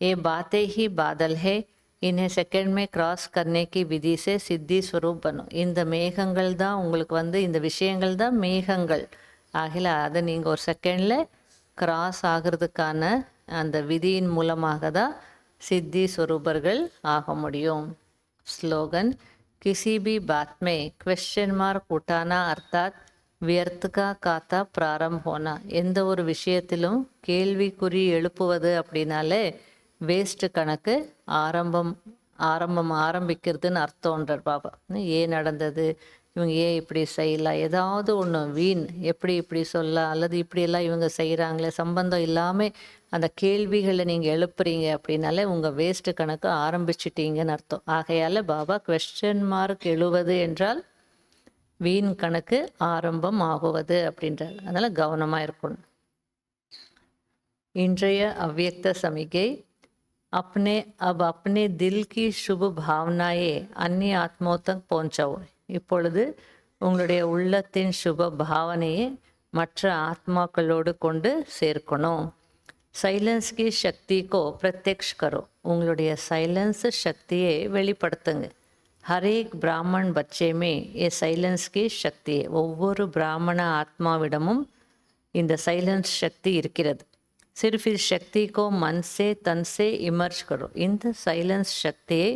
ஏ பாத்தே ஹி பாதல் ஹே इन्हें सेकंड में क्रॉस करने की विधि से सिद्धि स्वरूप बनो. இந்த மேகங்கள் தான் உங்களுக்கு வந்து, இந்த விஷயங்கள் தான் மேகங்கள் ஆகல. அதை நீங்கள் ஒரு செகண்டில் கிராஸ் ஆகிறதுக்கான அந்த விதியின் மூலமாக தான் சித்தி ஸ்வரூபர்கள் ஆக முடியும். ஸ்லோகன் किसी भी बात में क्वेश्चन मार्क उठाना अर्थात व्यर्थ का खाता प्रारंभ होना. எந்த ஒரு விஷயத்திலும் கேள்விக்குறி எழுப்புவது அப்படின்னாலே வேஸ்ட் கணக்கு ஆரம்பிக்கிறதுன்னு அர்த்தம்ன்றார் பாபா. ஏன் நடந்தது, இவங்க ஏன் இப்படி செய்யலாம், ஏதாவது ஒன்று வீண், எப்படி இப்படி சொல்லலாம், அல்லது இப்படியெல்லாம் இவங்க செய்கிறாங்களே, சம்பந்தம் இல்லாமல் அந்த கேள்விகளை நீங்கள் எழுப்புறீங்க அப்படின்னாலே உங்கள் வேஸ்ட்டு கணக்கு ஆரம்பிச்சிட்டீங்கன்னு அர்த்தம். ஆகையால் பாபா குவெஸ்சன் மார்க் எழுவது என்றால் வீண் கணக்கு ஆரம்பம் ஆகுவது அப்படின்றார். அதனால் கவனமாக இருக்கணும். இன்றைய அவ்வியக்த சமிகை अपने दिल की शुभ भावनाएं अन्य आत्माओं तक पहुंचाओ. இப்பொழுது உங்களுடைய உள்ளத்தின் சுப பாவனையை மற்ற ஆத்மாக்களோடு கொண்டு சேர்க்கணும். சைலன்ஸ் கி சக்தி கோ பிரத்யக்ஷ் கரோ. உங்களுடைய சைலன்ஸ் சக்தியை வெளிப்படுத்துங்க. ஹரேக் பிராமன் பச்சேமே ஏ சைலன்ஸ் கி சக்தி. ஒவ்வொரு பிராமண ஆத்மாவிடமும் இந்த சைலன்ஸ் சக்தி இருக்கிறது. सिर्फ इस शक्ति को मन से तन से इमर्ज करो. இந்த சைலன்ஸ் சக்தியை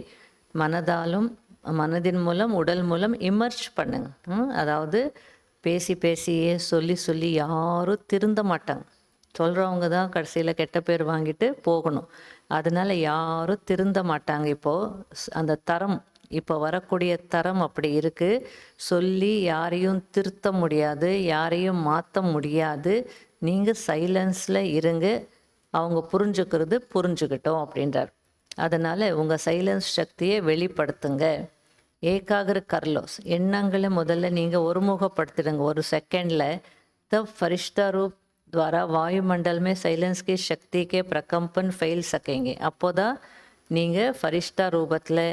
மனதின் மூலம் உடல் மூலம் இமர்ஜ் பண்ணுங்க. அதாவது பேசியே சொல்லி யாரும் திருந்த மாட்டாங்க. சொல்கிறவங்க தான் கடைசியில் கெட்ட பேர் வாங்கிட்டு போகணும். அதனால யாரும் திருந்த மாட்டாங்க. இப்போது அந்த தரம், இப்போ வரக்கூடிய தரம் அப்படி இருக்குது. சொல்லி யாரையும் திருத்த முடியாது, யாரையும் மாற்ற முடியாது. நீங்கள் சைலன்ஸில் இருங்க, அவங்க புரிஞ்சுக்கிட்டோம் அப்படின்றார். அதனால் உங்கள் சைலன்ஸ் சக்தியை வெளிப்படுத்துங்க. ஏகாகிர கர்லோஸ். எண்ணங்களை முதல்ல நீங்கள் ஒருமுகப்படுத்திடுங்க ஒரு செகண்டில். तब फरिश्ता रूप द्वारा वायुमंडल में साइलेंस की शक्ति के प्रकम्पन फैल सकेंगे. அப்போ தான் நீங்கள் ஃபரிஷ்டா ரூபத்தில்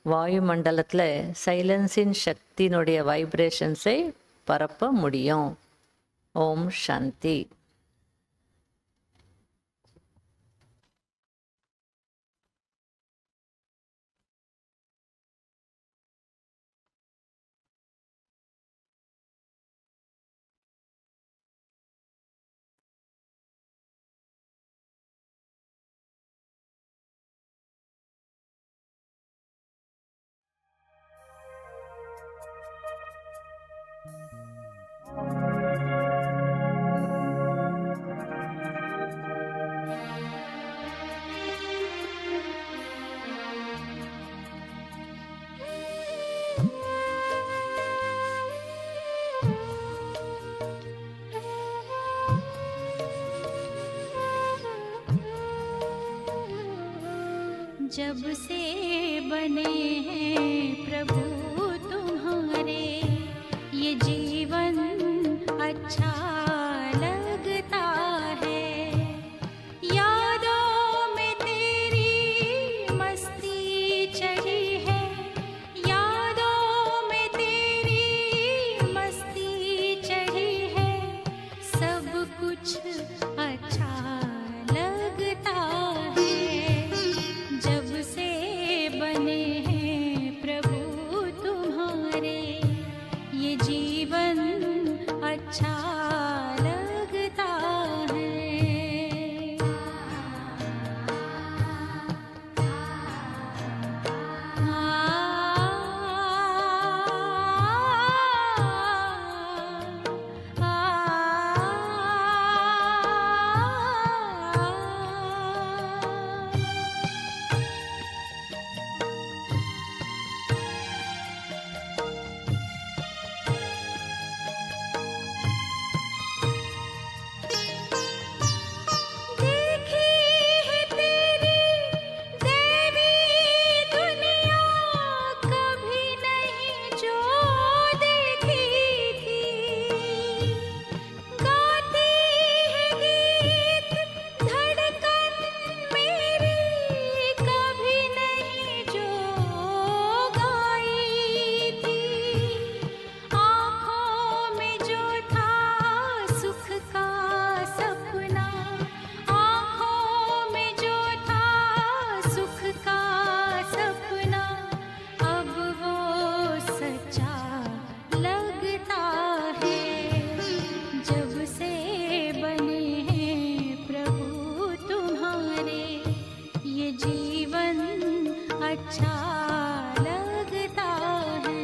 வாயுமண்டலத்தில் சைலன்ஸின் சக்தியினுடைய வைப்ரேஷன்ஸை பரப்ப முடியும். ஓம் சாந்தி. जब से बने हैं प्रभु तुम्हारे, ये जीवन अच्छा लगता है। यादों में तेरी मस्ती चढ़ी है, यादों में तेरी मस्ती चढ़ी है, सब कुछ अच्छा लगता है। जब से बने हैं प्रभु तुम्हारे, ये जीवन अच्छा लगता है। देखी है तेरी देवी दुनिया, कभी नहीं जो देखी थी। गाती है गीत धड़कन मेरी, कभी नहीं जो गाई थी। आँखों में जो था सुख का सपना, आँखों में जो था सुख का सपना, अब वो सच्चा लगता है। जब से बने हैं प्रभु तुम्हारे, ये जीवन अच्छा लगता है।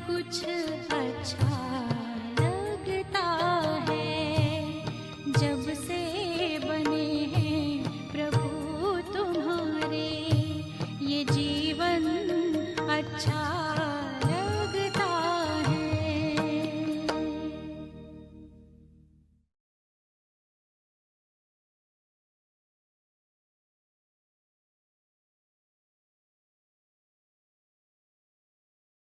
कुछ अच्छा